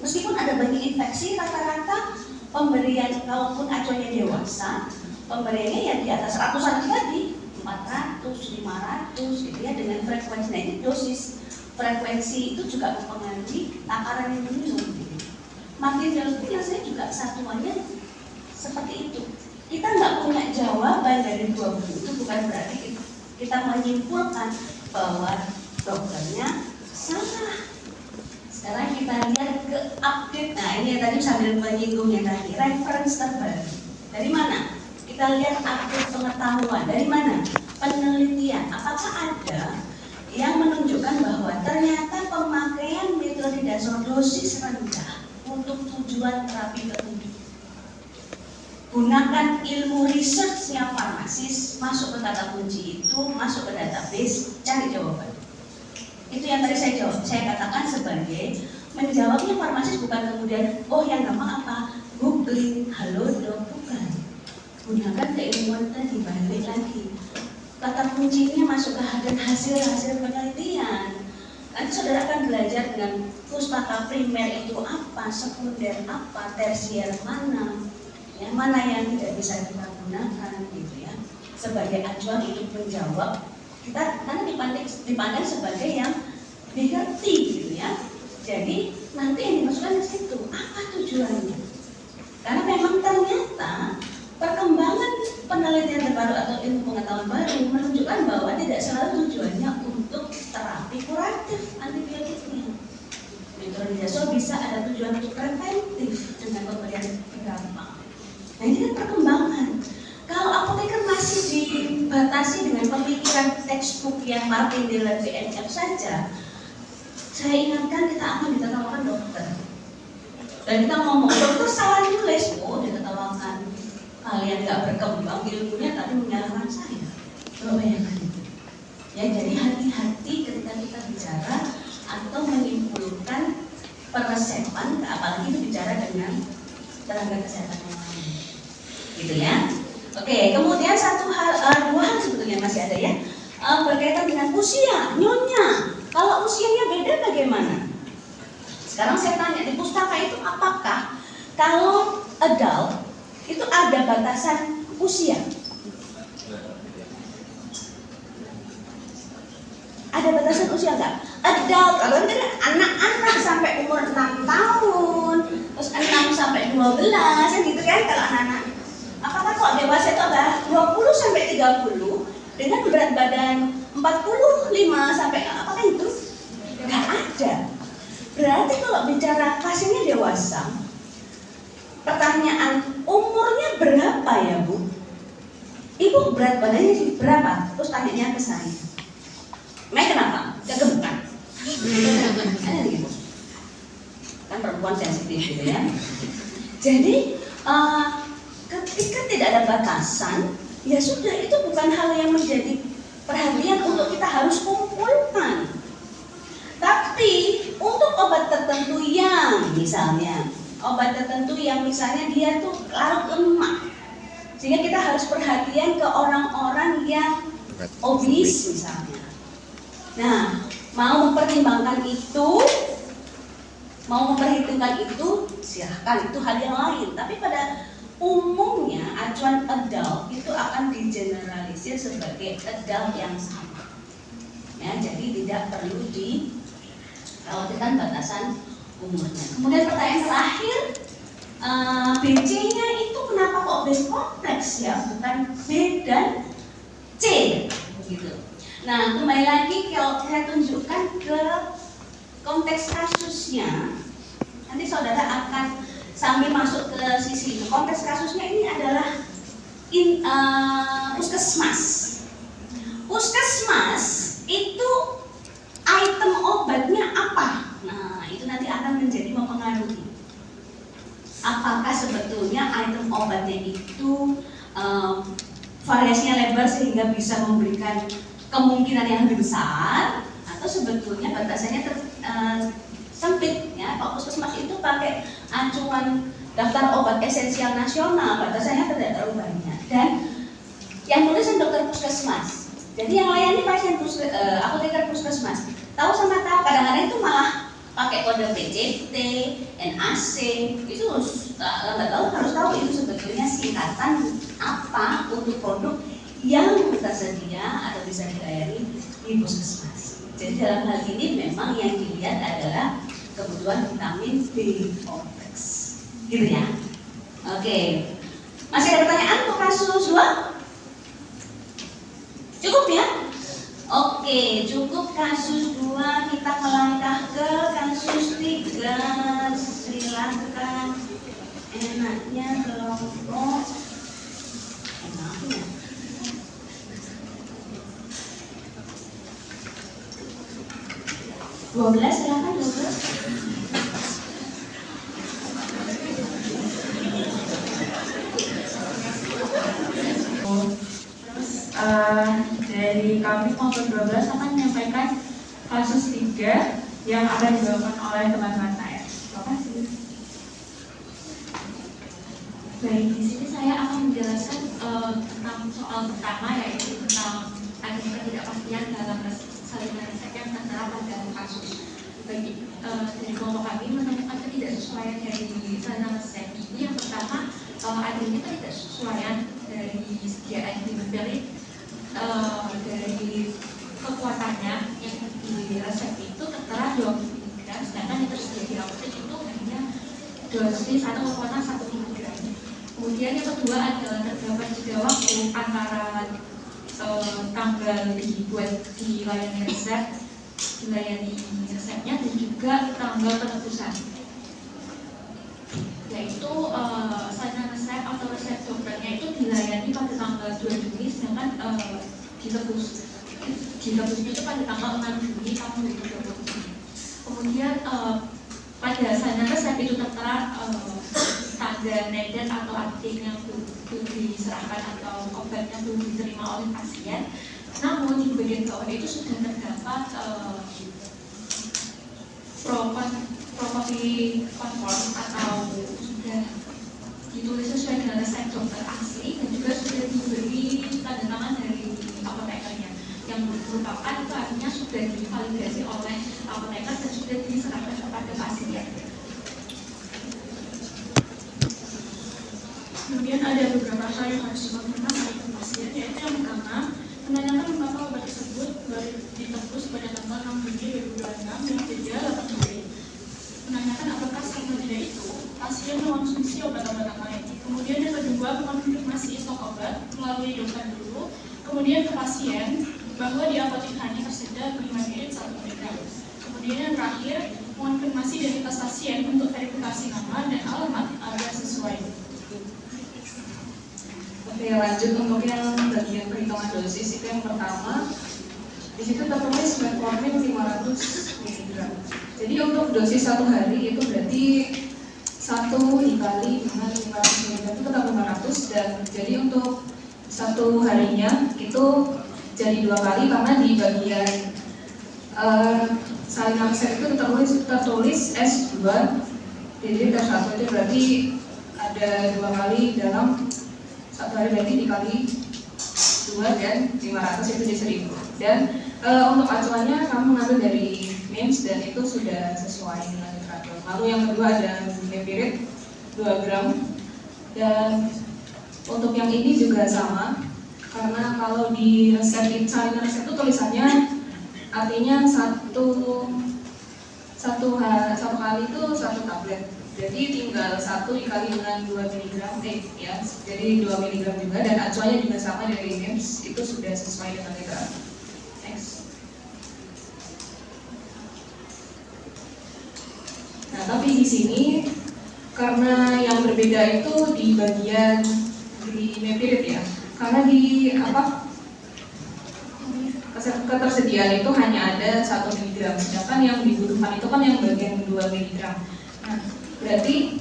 meskipun ada banyak infeksi, rata-rata pemberian kalaupun acuannya dewasa, pemberiannya ya di atas ratusan tadi, 400, 500 gitu ya, dengan frekuensi. Nah, ini dosis frekuensi itu juga mempengaruhi takaran yang diminum gitu. Makin jauh biasanya juga satuannya seperti itu. Kita nggak punya jawaban dari 2 buku itu bukan berarti kita menyimpulkan bahwa dokternya salah. Sekarang kita lihat ke update. Nah, ini yang tadi sambil menyinggungnya tadi, reference terbaru. Dari mana? Kita lihat update pengetahuan. Dari mana? Penelitian. Apakah ada yang menunjukkan bahwa ternyata pemakaian metronidazol dosis rendah untuk tujuan terapi tertentu? Gunakan ilmu research-nya farmasis, masuk ke kata kunci itu, masuk ke database, cari jawaban. Itu yang tadi saya katakan sebagai menjawabnya farmasis, bukan kemudian oh yang gampang apa? Googling, halo dok, bukan. Gunakan keilmuan tadi, balik lagi. Kata kuncinya masuk ke hasil penelitian. Nanti saudara akan belajar dengan pustaka primer itu apa, sekunder apa, tersier mana, ya, mana yang tidak bisa kita gunakan gitu ya, sebagai acuan untuk menjawab kita karena dipandang sebagai yang dimengerti gitu ya. Jadi nanti yang dimasukkan ke situ apa tujuannya? Karena memang ternyata perkembangan penelitian terbaru atau ilmu pengetahuan baru menunjukkan bahwa tidak selalu tujuannya untuk terapi kuratif antibiotiknya. Metronidazol bisa ada tujuan untuk preventif dengan pemberian gampang. Nah, ini kan perkembangan. Kalau apoteker masih dibatasi dengan pemikiran textbook yang Martindale BNF saja, saya ingatkan kita akan ditertawakan dokter. Dan kita ngomong, dokter salah nulis, oh ditertawakan. Kalian nggak berkembang ilmunya tapi menyalahkan saya. Coba bayangkan itu. Ya, jadi hati-hati ketika kita bicara atau menyimpulkan peresepan, apalagi itu bicara dengan tenaga kesehatan yang lain. Gitu ya. Oke, kemudian dua hal sebetulnya masih ada ya, berkaitan dengan usia, nyonya. Kalau usianya beda bagaimana? Sekarang saya tanya, di pustaka itu apakah kalau adult itu ada batasan usia? Ada batasan usia nggak? Adult, kalau itu anak-anak sampai umur 6 tahun, terus 6 sampai 12, kan gitu kan kalau anak-anak. Apakah kalau dewasa itu ada 20 sampai 30 dengan berat badan 45 sampai apakah itu? Nggak ada. Berarti kalau bicara pasiennya dewasa, pertanyaan umurnya berapa ya Bu? Ibu berat badannya berapa? Terus tanyanya ke saya. Mai kenapa? Kegemukan. Gitu. Kan perempuan sensitif gitu ya. Jadi ketika tidak ada batasan, ya sudah, itu bukan hal yang menjadi perhatian untuk kita harus kumpulkan. Tapi untuk obat tertentu yang misalnya dia tuh larut lemak, sehingga kita harus perhatian ke orang-orang yang obes misalnya. Nah, mau memperhitungkan itu silahkan, itu hal yang lain. Tapi pada umumnya acuan adult itu akan digeneralisir sebagai adult yang sama. Ya, jadi tidak perlu dikhawatirkan batasan umurnya. Kemudian pertanyaan terakhir, BC-nya itu kenapa kok B kompleks ya, bukan B dan C gitu. Nah, kembali lagi kalau saya tunjukkan ke konteks kasusnya. Nanti saudara akan sambil masuk ke sisi itu. Konteks kasusnya ini adalah puskesmas. Puskesmas itu item obatnya apa? Nah, itu nanti akan menjadi mempengaruhi. Apakah sebetulnya item obatnya itu variasinya lebar sehingga bisa memberikan kemungkinan yang lebih besar, atau sebetulnya batasannya sempit ya. Kalau puskesmas itu pakai acuan daftar obat esensial nasional, batasannya tidak terlalu banyak, dan yang nulis dokter puskesmas. Jadi yang layani pasien apoteker puskesmas. Tahu sama tahu, kadang-kadang itu malah pakai kode PCT, NAC, itu nggak tahu, harus tahu itu sebetulnya singkatan apa untuk produk yang tersedia atau bisa dilayani di puskesmas. Jadi dalam hal ini memang yang dilihat adalah kebutuhan vitamin B kompleks, gitu ya. Oke, masih ada pertanyaan untuk kasus 2? Cukup ya? Oke, cukup kasus 2, kita melangkah ke kasus 3. Silakan, enaknya kelompok enaknya. Silakan 12. Dari kami kelompok 12 akan menyampaikan kasus 3 yang akan dibawakan oleh teman-teman saya. Terima kasih. Baik, di sini saya akan menjelaskan tentang soal pertama, yaitu tentang adanya ketidakpastian dalam salinan resep yang tertera pada kasus. Bagi dari kelompok kami menemukan ketidaksesuaian dari salinan resep ini. Yang pertama, adanya ketidaksesuaian dari sediaan gliberin dari kekuatannya yang di resep itu tertera 20 mg, sedangkan yang tersedia di apotek itu hanya dosis atau kekuatan 1 mg. Kemudian yang kedua adalah terdapat jeda waktu antara tanggal dibuat dilayani resepnya dan juga tanggal penebusan, yaitu salinan resep atau resep dokternya itu dilayani pada tanggal 2 Juni, sedangkan ditebusnya itu pada tanggal 6 Juni tahun 2020. Kemudian pada salinan resep itu tertera tanda nedet atau update yang belum diserahkan atau obat yang belum diterima oleh pasien. Namun di bagian bawah itu sudah terdapat propofi konform atau sudah ditulis sesuai dengan resep dokter asli dan juga sudah diberi tanda tangan dari apotekernya, yang merupakan itu artinya sudah divalidasi oleh apoteker dan sudah diserahkan kepada pasien. Kemudian ada beberapa hal yang harus dilakukan oleh pasien, yaitu yang pertama, menanyakan mengapa obat tersebut baru ditebus pada tanggal 6 Juni 2026 yang jeda 8 hari. Menanyakan apakah selama jeda itu pasien mengonsumsi obat-obatan lain. Kemudian yang kedua, mengonfirmasi stok obat melalui dokter dulu, kemudian ke pasien bahwa di apotek hanya tersedia gliberin 1 mg. Kemudian yang terakhir, mengonfirmasi identitas pasien untuk verifikasi nama dan alamat agar sesuai. Oke, lanjut untuk yang bagian perhitungan dosis. Itu yang pertama, di situ tertulis metformin 500 mg. Jadi untuk dosis 1 hari itu berarti 1 dikali dengan 500 mg itu tetap 500, dan jadi untuk 1 harinya itu jadi 2 kali karena di bagian salinan resep itu tertulis S2, jadi tes 1 itu berarti ada 2 kali dalam 1 hari, berarti dikali 2 dan 500 itu di 1000. Dan untuk acuannya kamu mengambil dari MIMS dan itu sudah sesuai dengan literatur. Lalu yang kedua ada gliberin 2 gram, dan untuk yang ini juga sama, karena kalau di resep salinan resep itu tulisannya artinya satu kali itu 1 tablet. Jadi tinggal 1 dikali dengan 2 mg ya, jadi 2 mg juga, dan acuannya juga sama dari MIMS, itu sudah sesuai dengan literatur. Next. Nah, tapi di sini karena yang berbeda itu di bagian di mepirit ya. Karena di ketersediaan itu hanya ada 1 mg, sedangkan yang dibutuhkan itu kan yang bagian 2 mg. Nah, berarti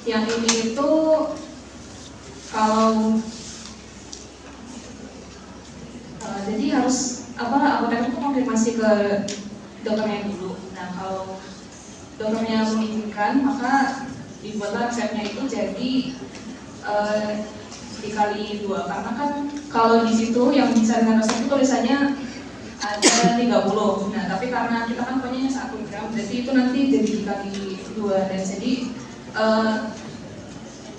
yang ini itu kalau jadi harus apoteker itu konfirmasi ke dokternya dulu. Nah, kalau dokternya mengizinkan, maka dibuatlah resepnya itu jadi dikali 2, karena kan kalau di situ yang bisa dengan resep itu tulisannya ada 30. Nah, tapi karena kita kan punya 1 gram, berarti itu nanti jadi dikali 2, dan jadi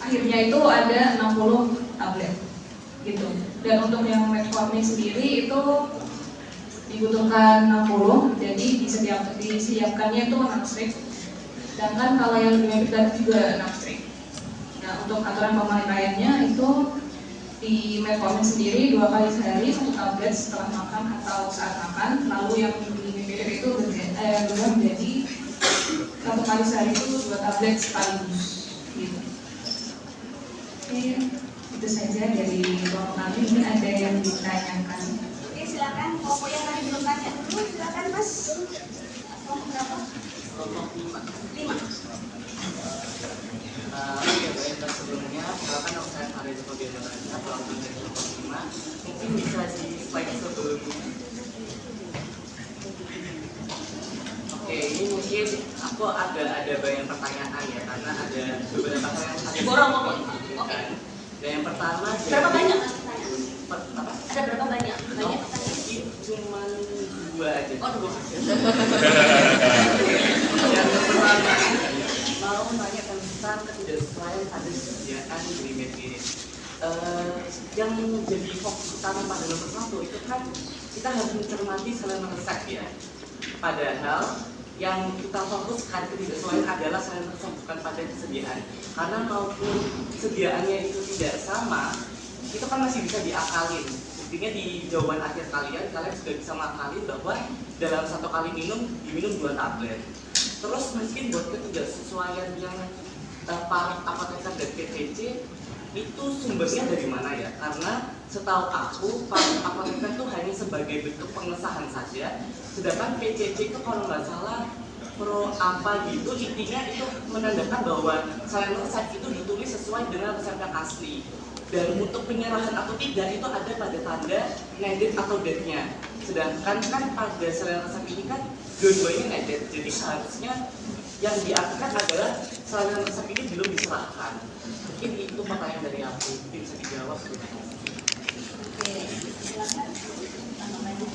akhirnya itu ada 60 tablet gitu. Dan untuk yang metformin sendiri itu dibutuhkan 60, jadi disiapkannya itu 6 strip. Sedangkan kalau yang dimeprit juga 6 strip. Nah, untuk aturan pemakaiannya itu di metformin sendiri 2 kali sehari 1 tablet setelah makan atau saat makan. Lalu yang di meprit itu berubah menjadi 1 kali sehari itu 2 tablet sekaligus gitu. Oke, itu saja dari kelompok kami. Ini ada yang ditanyakan. Oke, silakan. Kelompok yang tadi belum tanya dulu, silakan Mas. Kelompok berapa? Kelompok 5. 5. Oke, baik, sebelumnya silakan dok saya Farid bagaimana kelompok dari kelompok 5 mungkin bisa di slide sebelumnya. Oke, ini mungkin aku ada banyak pertanyaan ya, karena ada beberapa hal yang ada Borong. Oke. Dan yang pertama Berapa banyak Mas pertanyaan? Apa? Ada berapa banyak? Banyak pertanyaan? Cuma 2 aja. Oh, 2. Yang pertama mau tanya tentang ketidaksesuaian pada kesediaan dari mepirit. Yang menjadi fokus utama pada nomor 1 itu kan kita harus mencermati selain resep ya. Padahal yang kita fokus pada ketidaksesuaian adalah selain resep, bukan pada kesediaan. Karena maupun kesediaannya itu tidak sama, itu kan masih bisa diakalin. Intinya di jawaban akhir kalian sudah bisa mengakalin bahwa dalam 1 kali diminum 2 tablet. Terus mungkin buat ketidaksesuaian yang para apoteker dan PPC itu sumbernya dari mana ya? Karena setahu aku para apoteker itu hanya sebagai bentuk pengesahan saja, sedangkan PCC itu kalau nggak salah pro apa gitu, intinya itu menandakan bahwa selain resep itu ditulis sesuai dengan resep yang asli. Dan untuk penyerahan atau tidak itu ada pada tanda needed atau dead-nya. Sedangkan kan pada selain resep ini kan dua-duanya needed, jadi seharusnya yang diartikan adalah selain resep ini belum diserahkan. Mungkin itu pertanyaan dari aku, mungkin bisa dijawab. Oke, silakan. Tambah banyak.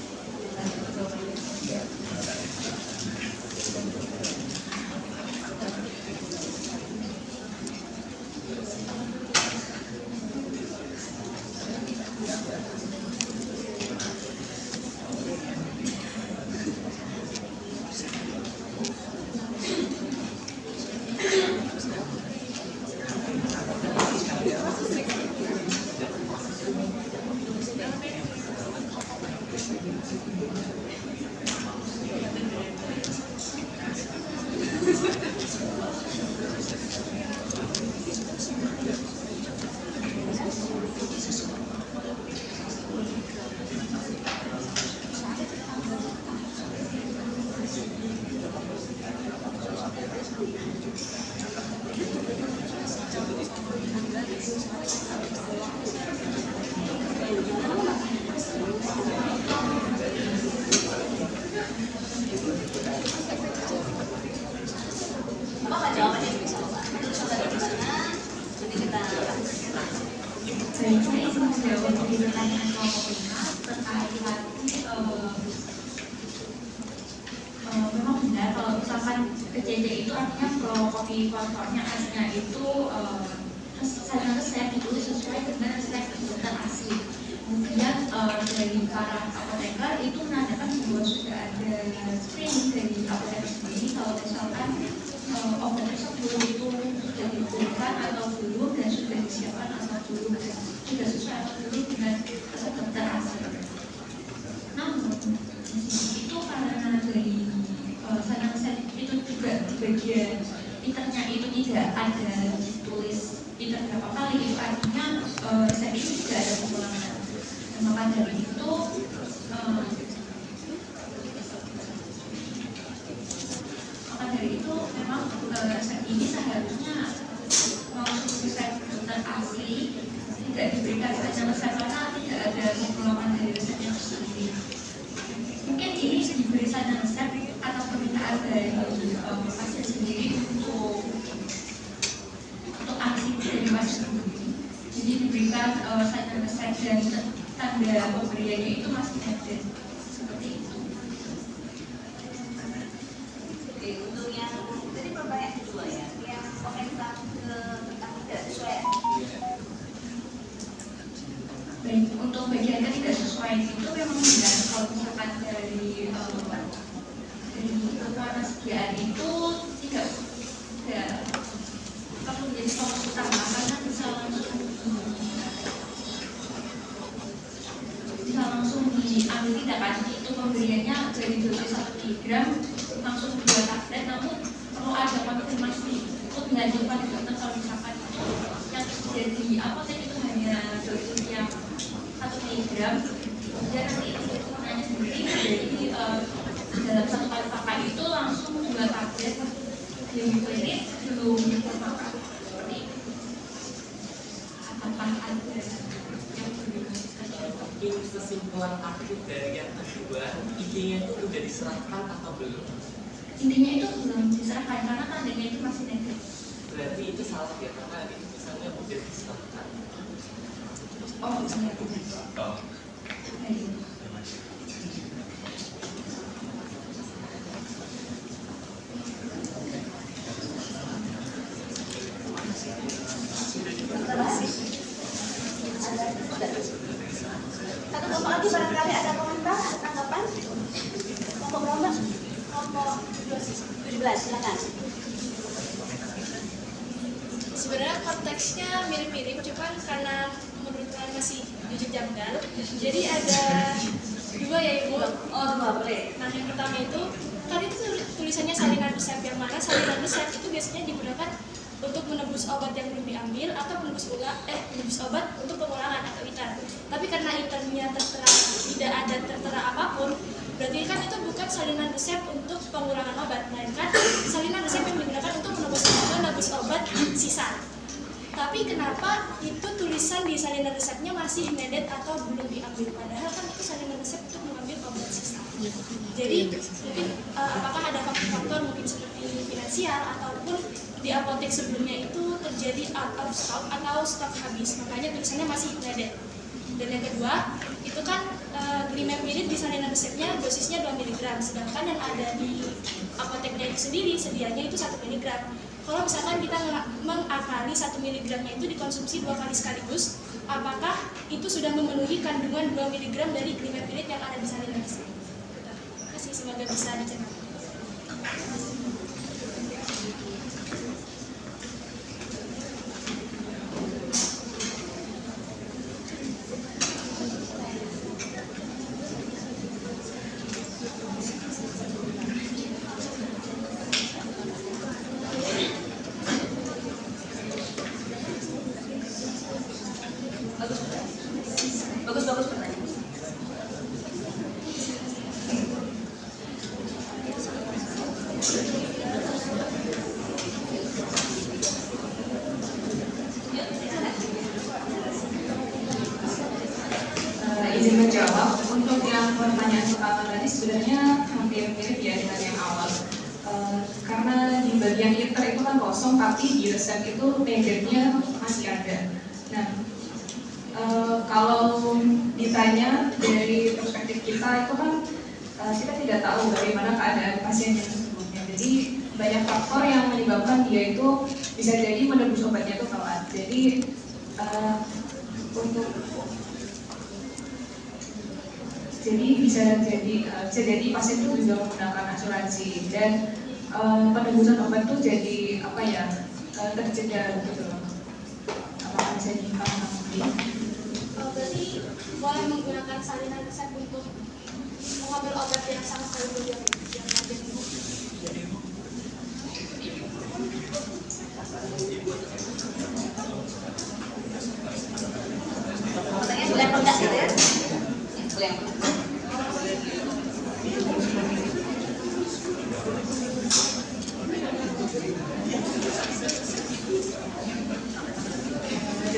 Apa jawabannya bisa Pak? Coba dari sana, nanti kita Baik, saya ingin menjawab dari pertanyaan kelompok 5 terkait tadi memang benar kalau misalkan PCC itu artinya kopi faktornya aslinya itu saran resep ditulis sesuai dengan resep dokter asli. Kemudian dari para apoteker itu menandakan bahwa sudah ada screening dari apoteker sendiri kalau misalkan obat tersebut itu sudah diberikan atau belum dan sudah disiapkan atau belum dan sudah sesuai atau belum dengan resep dokter asli. tidak ada tulis itu berapa kali, itu artinya resep itu tidak ada pengulangan. Dan maka dari itu memang resep ini seharusnya maupun resep dokter asli tidak diberikan saja resep karena tidak ada pengulangan dari resep yang asli. Mungkin ini diberi saja resep atas permintaan dari pasien sendiri untuk aksi dari pasien sendiri. Jadi diberikan saja resep dan tanda pemberiannya itu masih ada seperti itu. Oke, untuk yang tadi pertanyaan kedua ya, yang komentar ke tentang tidak sesuai. Baik, untuk bagian yang tidak sesuai itu memang benar kalau misalkan dari ketersediaan itu tidak perlu menjadi fokus utama karena bisa langsung diambil tindakan itu pemberiannya dari dosis 1 mg langsung 2 tablet, namun perlu ada konfirmasi untuk dilanjutkan ke dokter kalau misalkan itu yang terjadi apotek itu hanya dosis yang 1 mg dan nanti itu penggunaannya sendiri jadi dalam 1 kali pakai itu langsung 2 tablet yang klinis belum bermakan seperti itu. Apakah ada yang perlu Mungkin kesimpulan aku dari yang kedua, idenya itu sudah diserahkan atau belum? intinya itu belum diserahkan karena tandanya itu masih negatif. Berarti itu salah ya, karena itu misalnya sudah diserahkan. Oh, misalnya tidak. Baik. Satu kelompok lagi barangkali ada komentar, ada tanggapan? Kelompok berapa? Kelompok 17, silakan. Sebenarnya konteksnya mirip-mirip, cuman karena menurut kalian masih jujur janggal, jadi ada dua ya Ibu. Oh, dua, boleh. Nah, yang pertama itu tadi itu tulisannya salinan resep, yang mana salinan resep itu biasanya digunakan untuk menebus obat yang belum diambil atau menebus obat untuk pengulangan atau ITER. Tapi karena ITER-nya tertera tidak ada tertera apapun, berarti kan itu bukan salinan resep untuk pengulangan obat, melainkan salinan resep yang digunakan untuk menebus obat sisa. Tapi kenapa itu tulisan di salinan resepnya masih nedet atau belum diambil? Padahal kan itu salinan resep untuk mengambil obat sisa. Jadi mungkin apakah ada faktor-faktor mungkin seperti finansial ataupun di apotek sebelumnya itu terjadi out of stock atau stok habis, makanya tulisannya masih nedet. Dan yang kedua, itu kan Glimepirid di salinan resepnya dosisnya 2 mg, sedangkan yang ada di apoteknya itu sendiri sedianya itu 1 mg. Kalau misalkan kita mengakali 1 mg-nya itu dikonsumsi 2 kali sekaligus, apakah itu sudah memenuhi kandungan 2 mg dari Glimepirid yang ada di salinan resep? Terima kasih, semoga bisa dicerna. Bagus pertanyaan. Izin menjawab, untuk yang pertanyaan pertama tadi sebenarnya hampir mirip ya dengan yang awal. Karena di bagian ITER itu kan kosong, tapi di resep itu negetnya masih ada. Nah, kalau ditanya dari perspektif kita itu kan kita tidak tahu bagaimana keadaan pasien yang sebelumnya. Jadi banyak faktor yang menyebabkan dia itu bisa jadi menebus obatnya itu telat. Jadi bisa jadi pasien itu juga menggunakan asuransi dan penebusan obat itu jadi terjeda gitu loh. Apakah bisa dipahami? Berarti boleh menggunakan salinan resep untuk mengambil obat yang sama sekali belum diambil.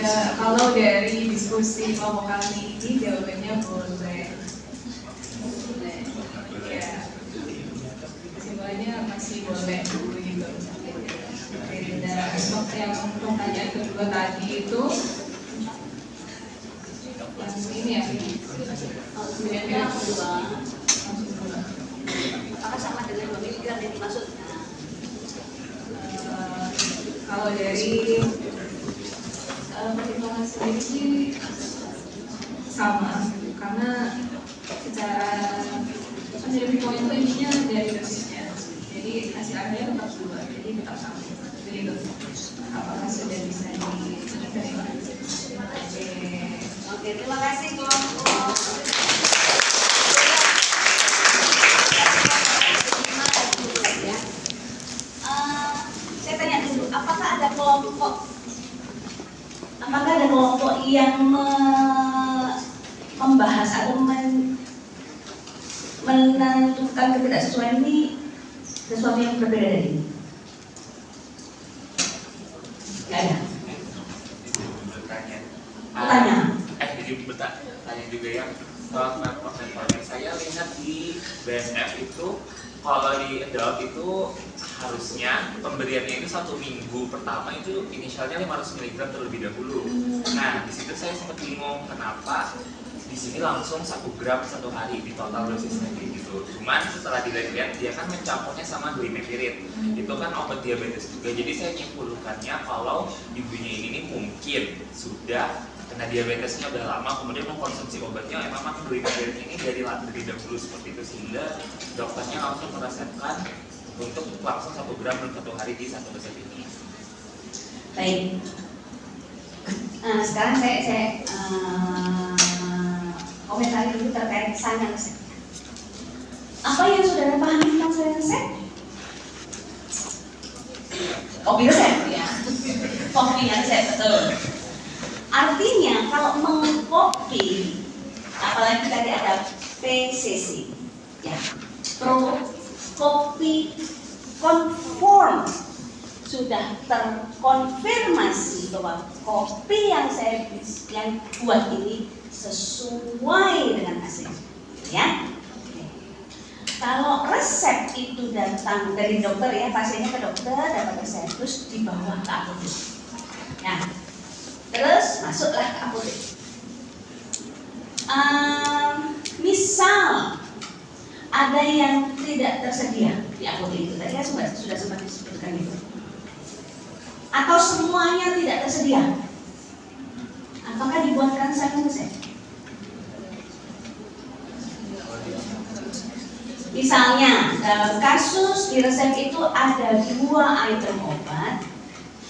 Ya, kalau dari diskusi kelompok kami ini jawabannya boleh. Ya, kesimpulannya masih boleh begitu. Dan seperti yang pertanyaan kedua tadi itu, yang ini ya. Kemudian yang kedua, apakah sama dengan 2 miligram yang dimaksudnya? Kalau dari pertimbangan sendiri sih sama, karena secara menjadi poin itu intinya dari dosisnya, jadi hasil akhirnya tetap 2, jadi tetap sama. Jadi itu apakah sudah bisa diterima? Oke, terima kasih kelompok. Saya tanya dulu, apakah ada kelompok yang membahas atau menentukan ketidaksesuaian ini sesuatu yang berbeda dari ini? Nggak ada. Tanya juga yang soal konten saya lihat di BSF itu kalau di adult itu harusnya pemberiannya itu 1 minggu pertama itu inisialnya 500 mg terlebih dahulu. Nah di situ saya sempat bingung kenapa di sini langsung 1 gram 1 hari di total dosisnya gitu. Cuman setelah dilihat dia kan mencampurnya sama glimepirid. Itu kan obat diabetes juga. Jadi saya nyimpulkannya kalau ibunya ini mungkin sudah kena diabetesnya udah lama, kemudian mengkonsumsi obatnya memang glimepirid ini dari dahulu seperti itu, sehingga dokternya langsung meresepkan untuk langsung 1 gram dalam 1 hari di 1 resep ini. Baik. Nah, sekarang saya komentari dulu terkait saran resep. Apa yang saudara pahami tentang saran resep? Kopi resep ya. Kopi resep, betul. Artinya kalau mengkopi, apalagi tadi ada PCC, ya, pro kopi conform, sudah terkonfirmasi bahwa kopi yang saya buat ini sesuai dengan hasil, ya. Kalau resep itu datang dari dokter ya, pasiennya ke dokter dapat resep terus dibawa ke apotek. Nah, terus masuklah ke apotek. Misal ada yang tidak tersedia di apotek itu, tadi kan sudah sempat disebutkan itu. Atau semuanya tidak tersedia, apakah dibuatkan saran resep? Misalnya dalam kasus di resep itu ada 2 item obat.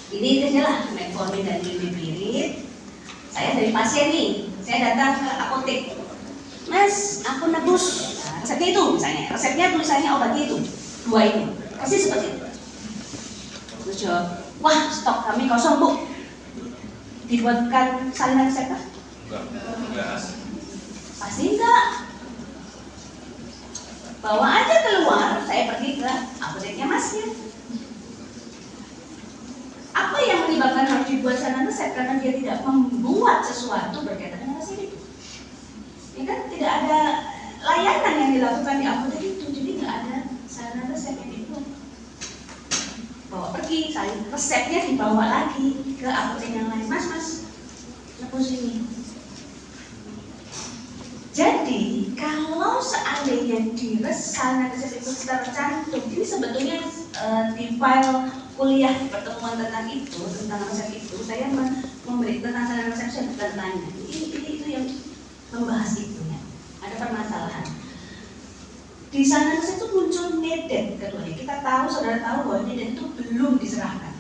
Ini adalah metformin dan glimepirid. Saya dari pasien nih, saya datang ke apotek. Mas, aku nebus. Nah, resepnya itu misalnya, resepnya tulisannya obatnya itu 2 itu, persis seperti itu. Terus jawab, wah stok kami kosong bu. Dibuatkan salinan resep kah? Enggak. Pasti enggak. Bawa aja keluar, saya pergi ke apoteknya masnya. Apa yang menyebabkan harus dibuat saran resep? Karena dia tidak membuat sesuatu berkaitan dengan resep itu. Ya kan tidak ada layanan yang dilakukan di apotek itu, jadi nggak ada saran resep yang dibuat. Bawa pergi, resepnya dibawa lagi ke apotek yang lain. Mas, nebus ini. Jadi kalau seandainya di saran resep itu tercantum, ini sebetulnya di file kuliah pertemuan tentang itu, tentang resep itu, saya memberi tentang saran resep, saya bukan tanya. Itu yang membahas itu ya. Ada permasalahan. Di saran resep itu muncul nedet keduanya. Kita tahu, saudara tahu bahwa nedet itu belum diserahkan.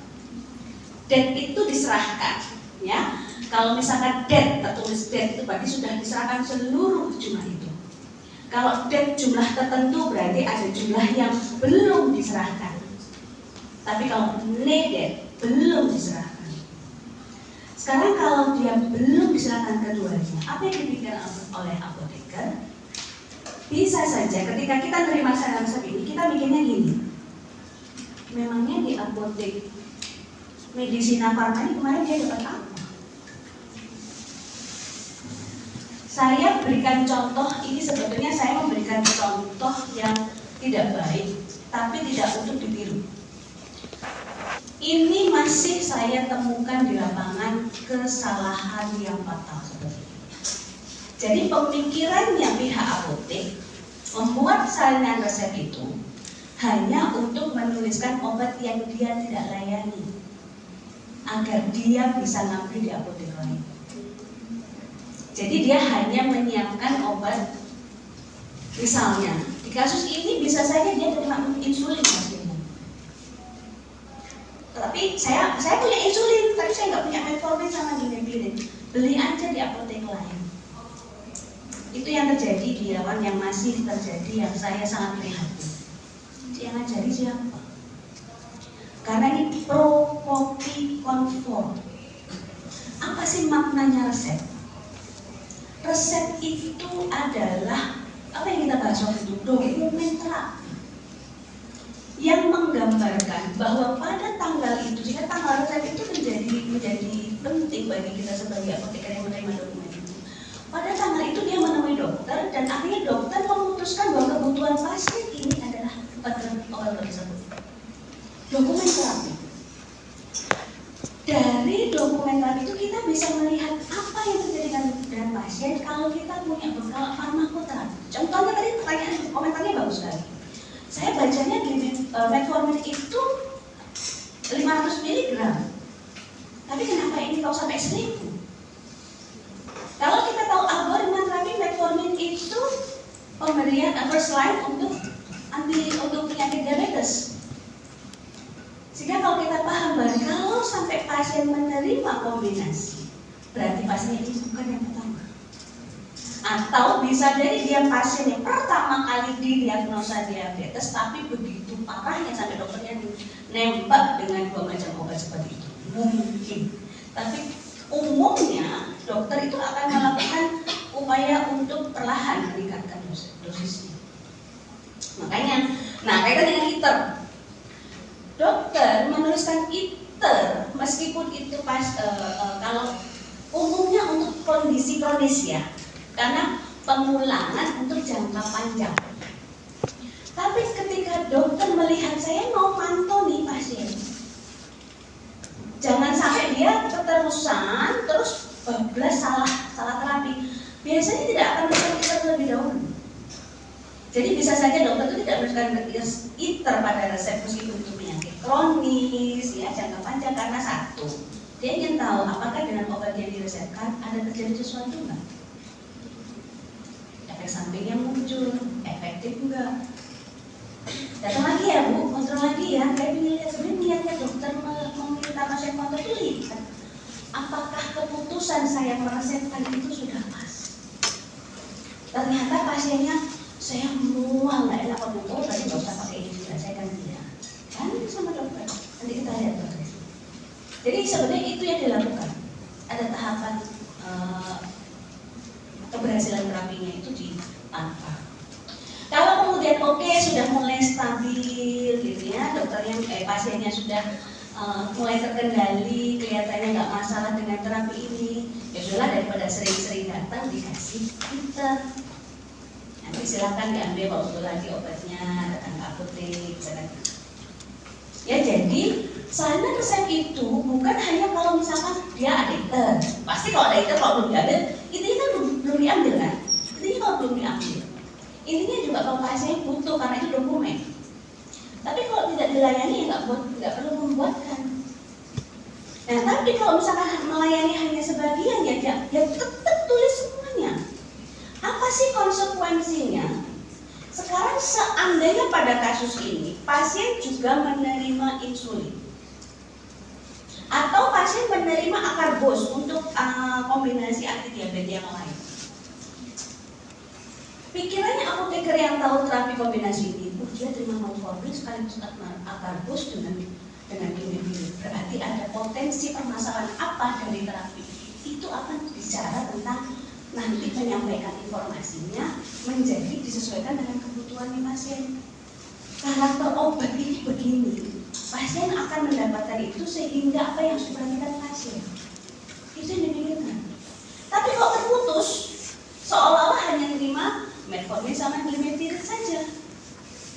Det itu diserahkan, ya. Kalau misalkan det tertulis det itu berarti sudah diserahkan seluruh jumlah itu. Kalau det jumlah tertentu berarti ada jumlah yang belum diserahkan. Tapi kalau nedet belum diserahkan. Sekarang kalau dia belum diserahkan keduanya, apa yang dipikirkan oleh apoteker? Bisa saja ketika kita menerima saran resep ini, kita mikirnya gini. Memangnya di apotek Medisina Farma ini kemarin dia dapat apa? Saya berikan contoh, ini sebetulnya saya memberikan contoh yang tidak baik, tapi tidak untuk ditiru. Ini masih saya temukan di lapangan kesalahan yang fatal seperti ini. Jadi pemikirannya pihak apotek membuat salinan resep itu hanya untuk menuliskan obat yang dia tidak layani, agar dia bisa ngambil di apotek lain. Jadi dia hanya menyiapkan obat, misalnya di kasus ini bisa saja dia terima insulin hasilnya. Tapi saya punya insulin, tapi saya nggak punya metformin sama dimepirin. Beli aja di apotek lain. Itu yang terjadi di lawan, yang masih terjadi, yang saya sangat prihatin. Yang ngajari siapa? Karena ini pro copy conform. Apa sih maknanya resep? Resep itu adalah apa yang kita bahas waktu itu, dokumen terapi yang menggambarkan bahwa pada tanggal itu, jika tanggal resep itu menjadi penting bagi kita sebagai apoteker yang menerima dokumen itu. Pada tanggal itu dia menemui dokter, dan akhirnya dokter memutuskan bahwa kebutuhan pasien ini adalah obat tersebut. Dokumen terapi. Dari dokumen terapi itu kita bisa melihat apa yang terjadi dengan pasien kalau kita punya bekal farmakoterapi. Contohnya tadi pertanyaan komentarnya bagus sekali. Saya bacanya di metformin itu 500 mg. Tapi kenapa ini kok sampai 1000? Kalau kita tahu algoritma terapi metformin itu pemberian first line untuk penyakit diabetes. Sehingga kalau kita paham bahwa kalau sampai pasien menerima kombinasi, berarti pasien itu bukan yang pertama. Atau bisa jadi dia pasien yang pertama kali didiagnosa diabetes, tapi begitu parahnya sampai dokternya nembak dengan 2 macam obat seperti itu. Mungkin. Tapi umumnya dokter itu akan melakukan upaya untuk perlahan meningkatkan dosisnya. Makanya, kaitan dengan ITER. Dokter menuliskan ITER meskipun itu kalau umumnya untuk kondisi kronis ya, karena pengulangan untuk jangka panjang. Tapi ketika dokter melihat saya mau mantau nih pasien, jangan sampai dia keterusan terus bablas salah terapi. Biasanya tidak akan menuliskan ITER terlebih dahulu. Jadi bisa saja dokter itu tidak menuliskan ITER pada resep meskipun itu penyakit kronis, ya jangka panjang, karena satu, dia ingin tahu apakah dengan obat yang diresepkan ada terjadi sesuatu enggak? Efek samping yang muncul, efektif enggak? Datang lagi ya Bu, kontrol lagi ya. Kayak ini lihat sebenarnya niatnya dokter meminta pasien kontrol itu lihat apakah keputusan saya meresepkan itu sudah pas. Ternyata pasiennya saya mual nggak enak kalau tadi nggak usah pakai ini juga, saya ganti ya. Kan sama dokter, nanti kita lihat dokter. Jadi sebenarnya itu yang dilakukan. Ada tahapan keberhasilan terapinya itu dipantau. Kalau kemudian sudah mulai stabil gitu ya, dokternya pasiennya sudah mulai terkendali, kelihatannya nggak masalah dengan terapi ini, ya sudah daripada sering-sering datang dikasih ITER. Nanti silakan diambil waktu lagi obatnya, datang ke apotek, misalkan. Ya jadi salinan resep itu bukan hanya kalau misalkan dia ada ITER. Pasti kalau ada ITER, kalau belum diambil, intinya kan belum diambil kan? Intinya kalau belum diambil. Intinya juga kalau pasien butuh karena itu dokumen. Tapi kalau tidak dilayani ya nggak perlu membuatkan. Nah tapi kalau misalkan melayani hanya sebagian ya tetap tulis semuanya. Apa sih konsekuensinya? Sekarang seandainya pada kasus ini pasien juga menerima insulin atau pasien menerima akarbos untuk kombinasi anti diabetes yang lain. Pikirannya apoteker yang tahu terapi kombinasi ini, dia terima metformin sekaligus akarbos dengan dimepirin. Berarti ada potensi permasalahan apa dari terapi? Itu akan bicara tentang nanti menyampaikan informasinya menjadi disesuaikan dengan kebutuhan pasien. Karakter obat ini begini, pasien akan mendapatkan itu sehingga apa yang harus diperhatikan pasien itu yang dipikirkan. Tapi kalau terputus, kok bisa main limited saja,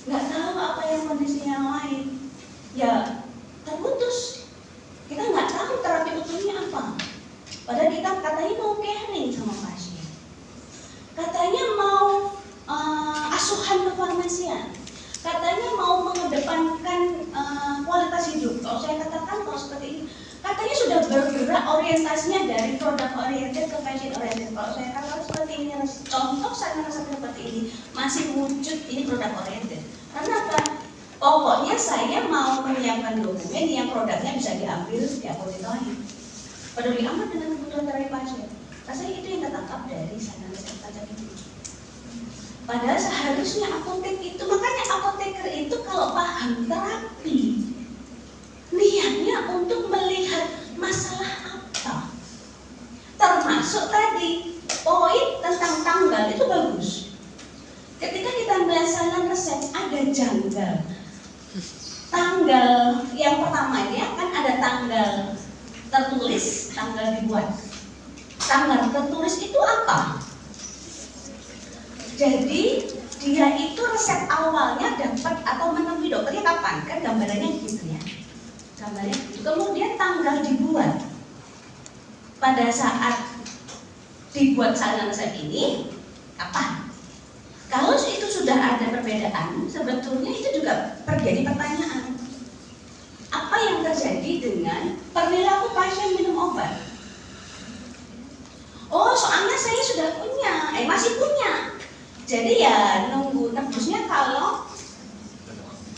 nggak tahu apa yang kondisinya yang lain, ya terputus. Kita nggak tahu terapi utuhnya apa. Padahal kita katanya mau caring sama pasien, katanya mau asuhan kefarmasian, katanya mau mengedepankan kualitas hidup. Kalau saya katakan kalau seperti ini, katanya sudah bergerak orientasinya dari produk oriented ke passion oriented. Kalau saya katakan seperti ini, contoh saya rasa seperti ini masih wujud ini produk oriented. Karena apa? Pokoknya saya mau menyiapkan dokumen yang produknya bisa diambil di apotek lain. Peduli amat dengan kebutuhan dari pasien. Rasanya itu yang tertangkap dari sana pajak itu. Padahal seharusnya apotek itu, makanya apoteker itu kalau paham terapi, niatnya untuk melihat masalah apa. Termasuk tadi poin tentang tanggal itu bagus. Ketika kita melaksanakan resep ada janggal. Tanggal yang pertama ini kan ada tanggal tertulis, tanggal dibuat. Tanggal tertulis itu apa? Jadi dia itu resep awalnya dapat atau menemui dokternya kapan? Kan gambarannya gitu ya. Gambarnya gitu. Kemudian tanggal dibuat. Pada saat dibuat salinan resep ini kapan? Kalau itu sudah ada perbedaan, sebetulnya itu juga terjadi pertanyaan. Apa yang terjadi dengan perilaku pasien minum obat? Oh, soalnya saya sudah punya, masih punya. Jadi ya nunggu tebusnya kalau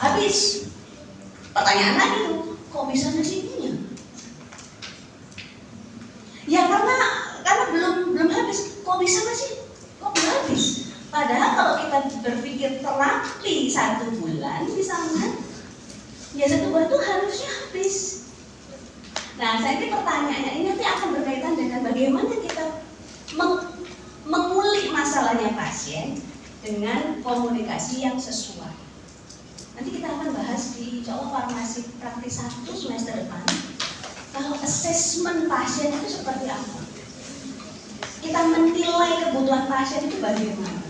habis. Pertanyaan lagi tuh, kok bisa masih punya? Ya karena belum habis. Kok bisa masih? Kok belum habis? Padahal kalau kita berpikir terapi 1 bulan misalnya, ya 1 bulan itu harusnya habis. Nah, saya ini pertanyaannya ini nanti akan berkaitan dengan bagaimana kita mengulik masalahnya pasien dengan komunikasi yang sesuai. Nanti kita akan bahas di insya Allah farmasi praktis 1 semester depan. Kalau assessment pasien itu seperti apa? Kita menilai kebutuhan pasien itu bagaimana?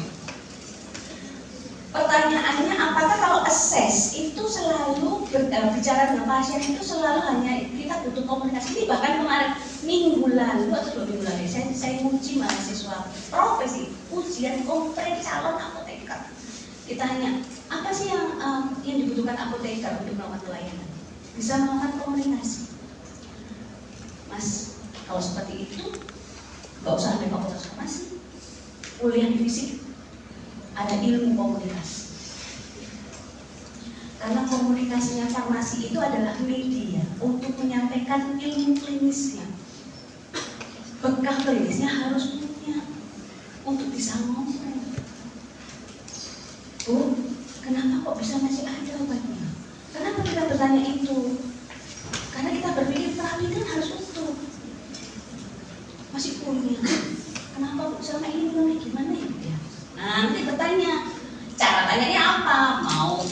Pertanyaannya, apakah kalau assess itu selalu bicara dengan pasien itu selalu hanya kita butuh komunikasi? Ini bahkan kemarin minggu lalu atau 2 minggu lalu saya uji mahasiswa profesi ujian konkret calon apoteker. Kita tanya, apa sih yang dibutuhkan apoteker untuk melakukan pelayanan? Bisa melakukan komunikasi. Mas, kalau seperti itu nggak usah ambil fakultas farmasi, kuliah di fisik. Ada ilmu komunikasi. Karena komunikasinya farmasi itu adalah media untuk menyampaikan ilmu klinisnya. Bekal klinisnya harus punya untuk bisa ngomong. Bu, kenapa kok bisa masih ada obatnya? Kenapa kita bertanya itu? Karena kita berpikir terapi kan harus utuh. Masih punya. Kenapa Bu selama ini belum gimana ya? Nah, nanti bertanya, cara tanyanya apa? Mau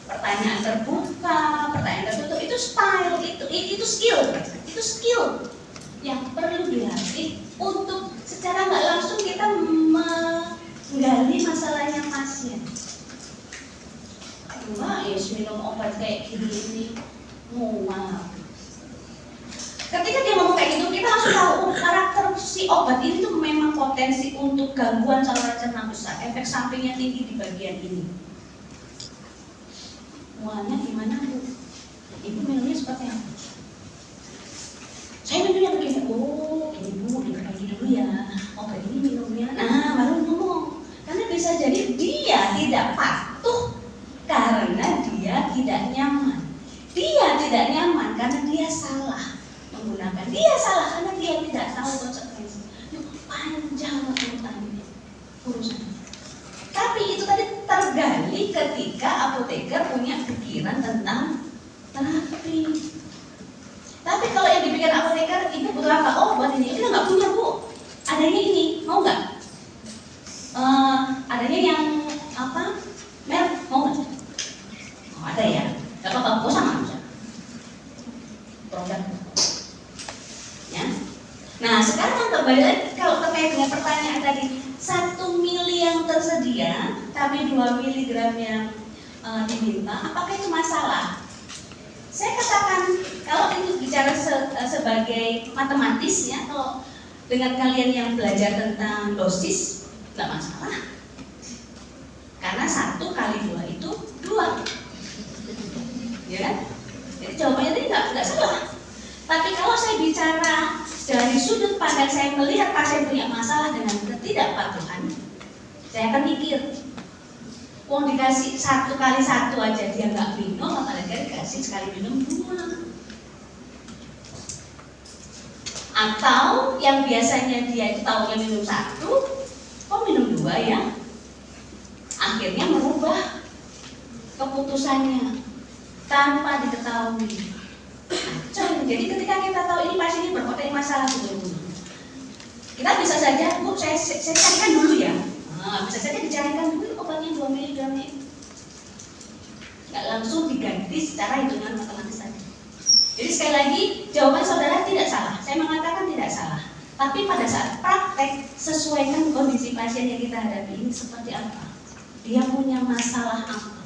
pertanyaan terbuka, pertanyaan tertutup, itu style, itu skill yang perlu dilatih untuk secara nggak langsung kita menggali masalahnya pasien. Mbak, minum obat kayak gini, mual. Ketika dia ngomong kayak gitu, kita langsung tahu karakter si obat ini tuh memang potensi untuk gangguan saluran cerna besar. Efek sampingnya tinggi di bagian ini. Mualnya gimana Bu? Ibu minumnya seperti apa? Saya minumnya begini. Oh, ini Bu, diperbaiki dulu ya. Obat ini minumnya. Nah, baru ngomong. Karena bisa jadi dia tidak patuh karena dia tidak nyaman. Dia tidak nyaman karena dia salah menggunakan. Dia salah karena dia tidak tahu konsekuensi. Panjang urusan. Tapi itu tadi tergali ketika apoteker punya pikiran tentang terapi. Tapi kalau yang dipikir apoteker, ini butuh apa? Oh, buat ini. Kita nggak punya Bu. Adanya ini, mau nggak? Adanya yang apa? Merek, mau nggak? Oh, ada ya. Gak apa-apa, gue sama aja. Produk. Ya. Nah, sekarang kembali lagi kalau terkait dengan pertanyaan tadi, 1 mili yang tersedia, tapi 2 miligram yang diminta, apakah itu masalah? Saya katakan, kalau itu bicara sebagai matematis ya, kalau dengan kalian yang belajar tentang dosis, nggak masalah. Karena 1 kali 2 itu 2. Ya kan? Jadi jawabannya tadi nggak salah. Tapi kalau saya bicara dari sudut pandang saya melihat pasien punya masalah dengan ketidakpatuhan, saya akan mikir, wong dikasih 1 kali 1 aja dia nggak minum, apalagi dikasih sekali minum 2. Atau yang biasanya dia itu tahunya minum 1, kok minum 2 ya? Akhirnya merubah keputusannya tanpa diketahui. Jadi ketika kita tahu ini pasien ini berpotensi masalah dulu, kita bisa saja, Bu, saya carikan dulu ya. Bisa saja dicarikan dulu obatnya 2 mg ini. Nggak langsung diganti secara hitungan matematis tadi. Jadi sekali lagi, jawaban saudara tidak salah. Saya mengatakan tidak salah. Tapi pada saat praktek, sesuaikan kondisi pasien yang kita hadapi ini seperti apa. Dia punya masalah apa.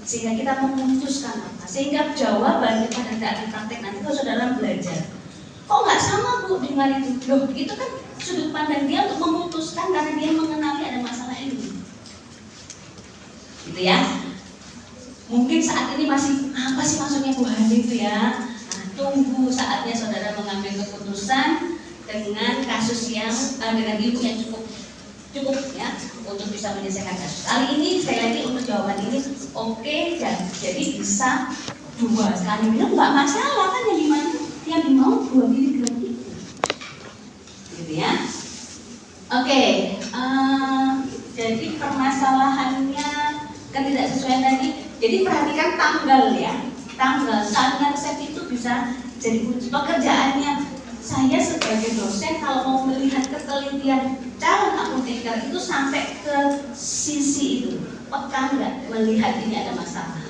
Sehingga kita memutuskan apa. Sehingga jawaban pada saat praktek nanti kalau saudara belajar. Kok nggak sama, Bu, dengan itu? Loh, itu kan sudut pandang dia untuk memutuskan karena dia mengenali ada masalah ini. Gitu ya. Mungkin saat ini masih, apa sih maksudnya Bu Hani itu ya? Nah, tunggu saatnya saudara mengambil keputusan dengan kasus yang, dengan ilmu yang cukup ya untuk bisa menyelesaikan kasus. Kali ini sekali lagi untuk jawaban ini oke, jadi bisa 2 sekali minum nggak masalah kan, yang dimana yang dimau 2 mg itu, gitu ya. Oke, jadi permasalahannya ketidaksesuaian tadi. Jadi perhatikan tanggal ya, tanggal resep itu bisa jadi kunci. Pekerjaannya saya sebagai dosen kalau mau melihat ketelitian calon apoteker itu sampai ke sisi itu, peka nggak melihat ini ada masalah.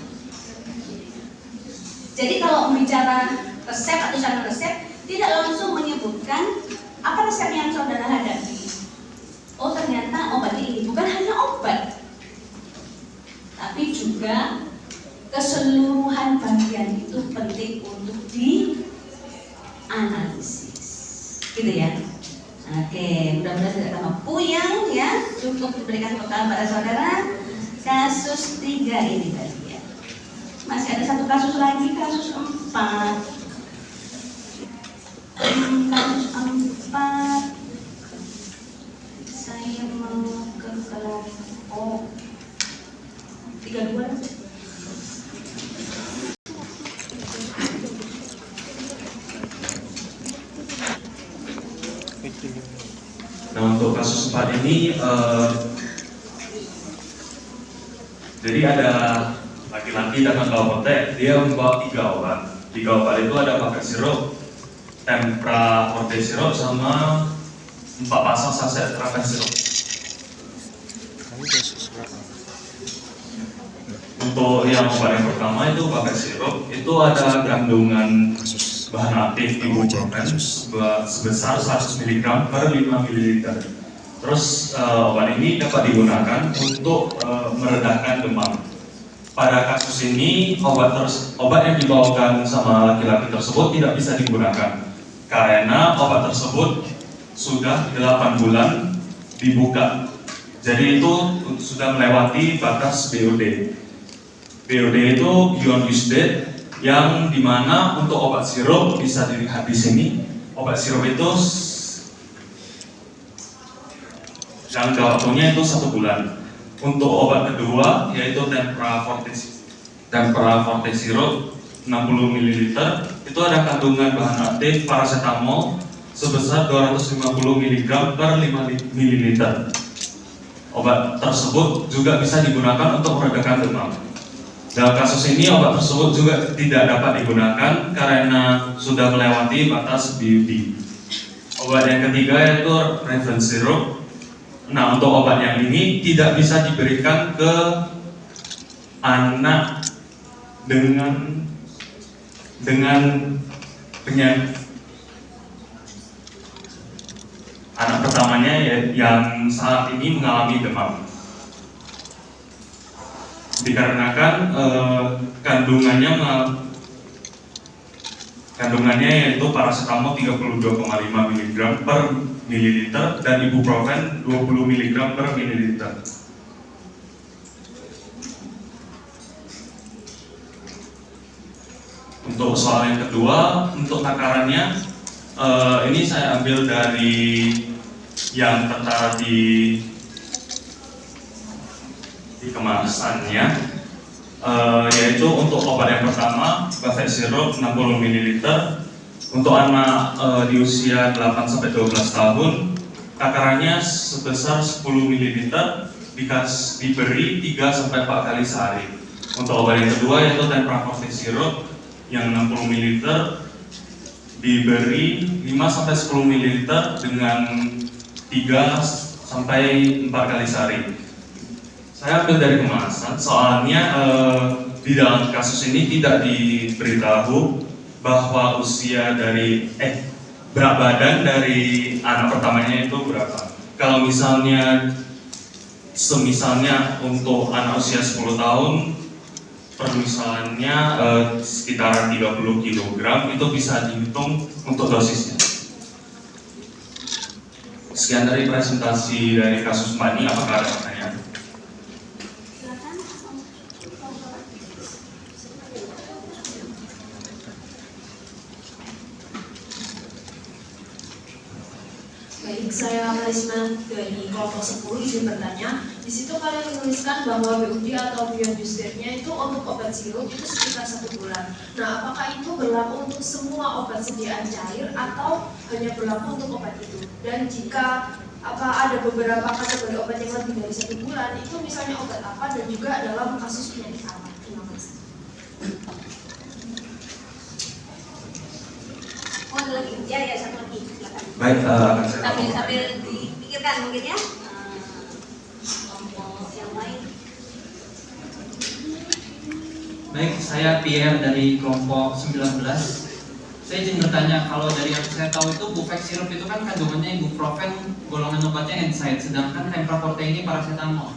Jadi kalau bicara resep atau saran resep, tidak langsung menyebutkan apa resep yang saudara hadapi. Oh ternyata obat ini, bukan hanya obat, tapi juga keseluruhan bagian itu penting untuk dianalisis, gitu ya. Oke, mudah-mudahan tidak tambah puyeng ya. Cukup diberikan bekal pada saudara. Kasus 3 ini tadi ya. Masih ada 1 kasus lagi, kasus 4. Kasus 4. Saya mau ke kelompok 32. Nah, untuk kasus 4 ini jadi ada laki-laki datang ke apotek, dia membawa 3 obat. 3 obat itu ada pakai sirup, tempra forte sirup, sama 4 pasang saset terapan sirup. Untuk yang obat yang pertama itu pakai sirup, itu ada kandungan bahan aktif ibuprofen sebesar 100 mg per 5 ml. Terus obat ini dapat digunakan untuk meredakan demam. Pada kasus ini obat yang dibawakan sama laki-laki tersebut tidak bisa digunakan karena obat tersebut sudah 8 bulan dibuka. Jadi itu sudah melewati batas BOD. BOD itu beyond use date, yang dimana untuk obat sirup bisa dilihat di sini. Obat sirup itu jangka waktunya itu 1 bulan. Untuk obat kedua yaitu tempra forte sirup 60 ml, itu ada kandungan bahan aktif paracetamol sebesar 250 mg per 5 ml. Obat tersebut juga bisa digunakan untuk meredakan demam. Dalam kasus ini obat tersebut juga tidak dapat digunakan karena sudah melewati batas BUD. Obat yang ketiga yaitu reference syrup. Nah, untuk obat yang ini tidak bisa diberikan ke anak dengan penyakit anak pertamanya yang saat ini mengalami demam. Dikarenakan kandungannya yaitu paracetamol 32,5 mg per mililiter dan ibuprofen 20 mg per mililiter. Untuk soal yang kedua, untuk takarannya ini saya ambil dari yang tertera di kemasannya, yaitu untuk obat yang pertama Buffet Syrup 60 ml untuk anak di usia 8-12 tahun, takarannya sebesar 10 ml diberi 3-4 kali sehari. Untuk obat yang kedua yaitu Tempraforte Syrup yang 60 ml diberi 5-10 ml dengan 3-4 kali sehari. Saya ambil dari kemasan, soalnya di dalam kasus ini tidak diberitahu bahwa usia dari berat badan dari anak pertamanya itu berapa. Kalau misalnya untuk anak usia 10 tahun permisalannya sekitar 30 kg, itu bisa dihitung untuk dosisnya. Sekian dari presentasi dari kasus Mbak Ni, apakah ada pertanyaan? Baik, saya Marisman dari kelompok 10 izin bertanya. Di situ kalian menuliskan bahwa BUD atau Beyond Dosage-nya itu untuk obat sirup itu sekitar 1 bulan. Nah, apakah itu berlaku untuk semua obat sediaan cair atau hanya berlaku untuk obat itu? Dan jika ada beberapa kategori obat yang lebih dari 1 bulan, itu misalnya obat apa dan juga dalam kasus penyakit apa? Terima kasih. Oh, ada lagi? Ya, satu lagi. Silakan. Baik, akan saya Sambil dipikirkan mungkin ya. Kelompok yang lain. Baik, saya Pierre dari kelompok 19. Saya izin bertanya, kalau dari yang saya tahu itu Buffet Syrup itu kan kandungannya ibuprofen, golongan obatnya NSAID, sedangkan Tempraforte ini paracetamol.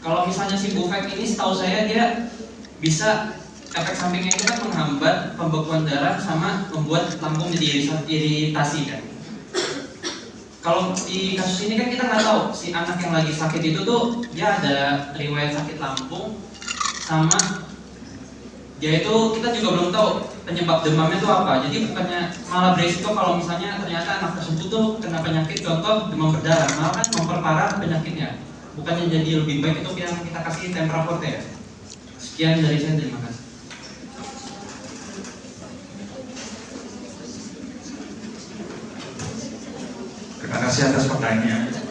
Kalau misalnya si Buffet ini setahu saya dia bisa, efek sampingnya itu kan menghambat pembekuan darah sama membuat lambung jadi iritasi kan. Kalau di kasus ini kan kita nggak tahu si anak yang lagi sakit itu tuh dia ada riwayat sakit lambung sama dia itu kita juga belum tahu penyebab demamnya itu apa. Jadi bukannya malah beresiko kalau misalnya ternyata anak tersebut tuh kena penyakit contoh demam berdarah, malah kan memperparah penyakitnya. Bukannya jadi lebih baik itu yang kita kasih Tempraforte ya. Sekian dari saya, terima kasih. Terima kasih atas pertanyaannya.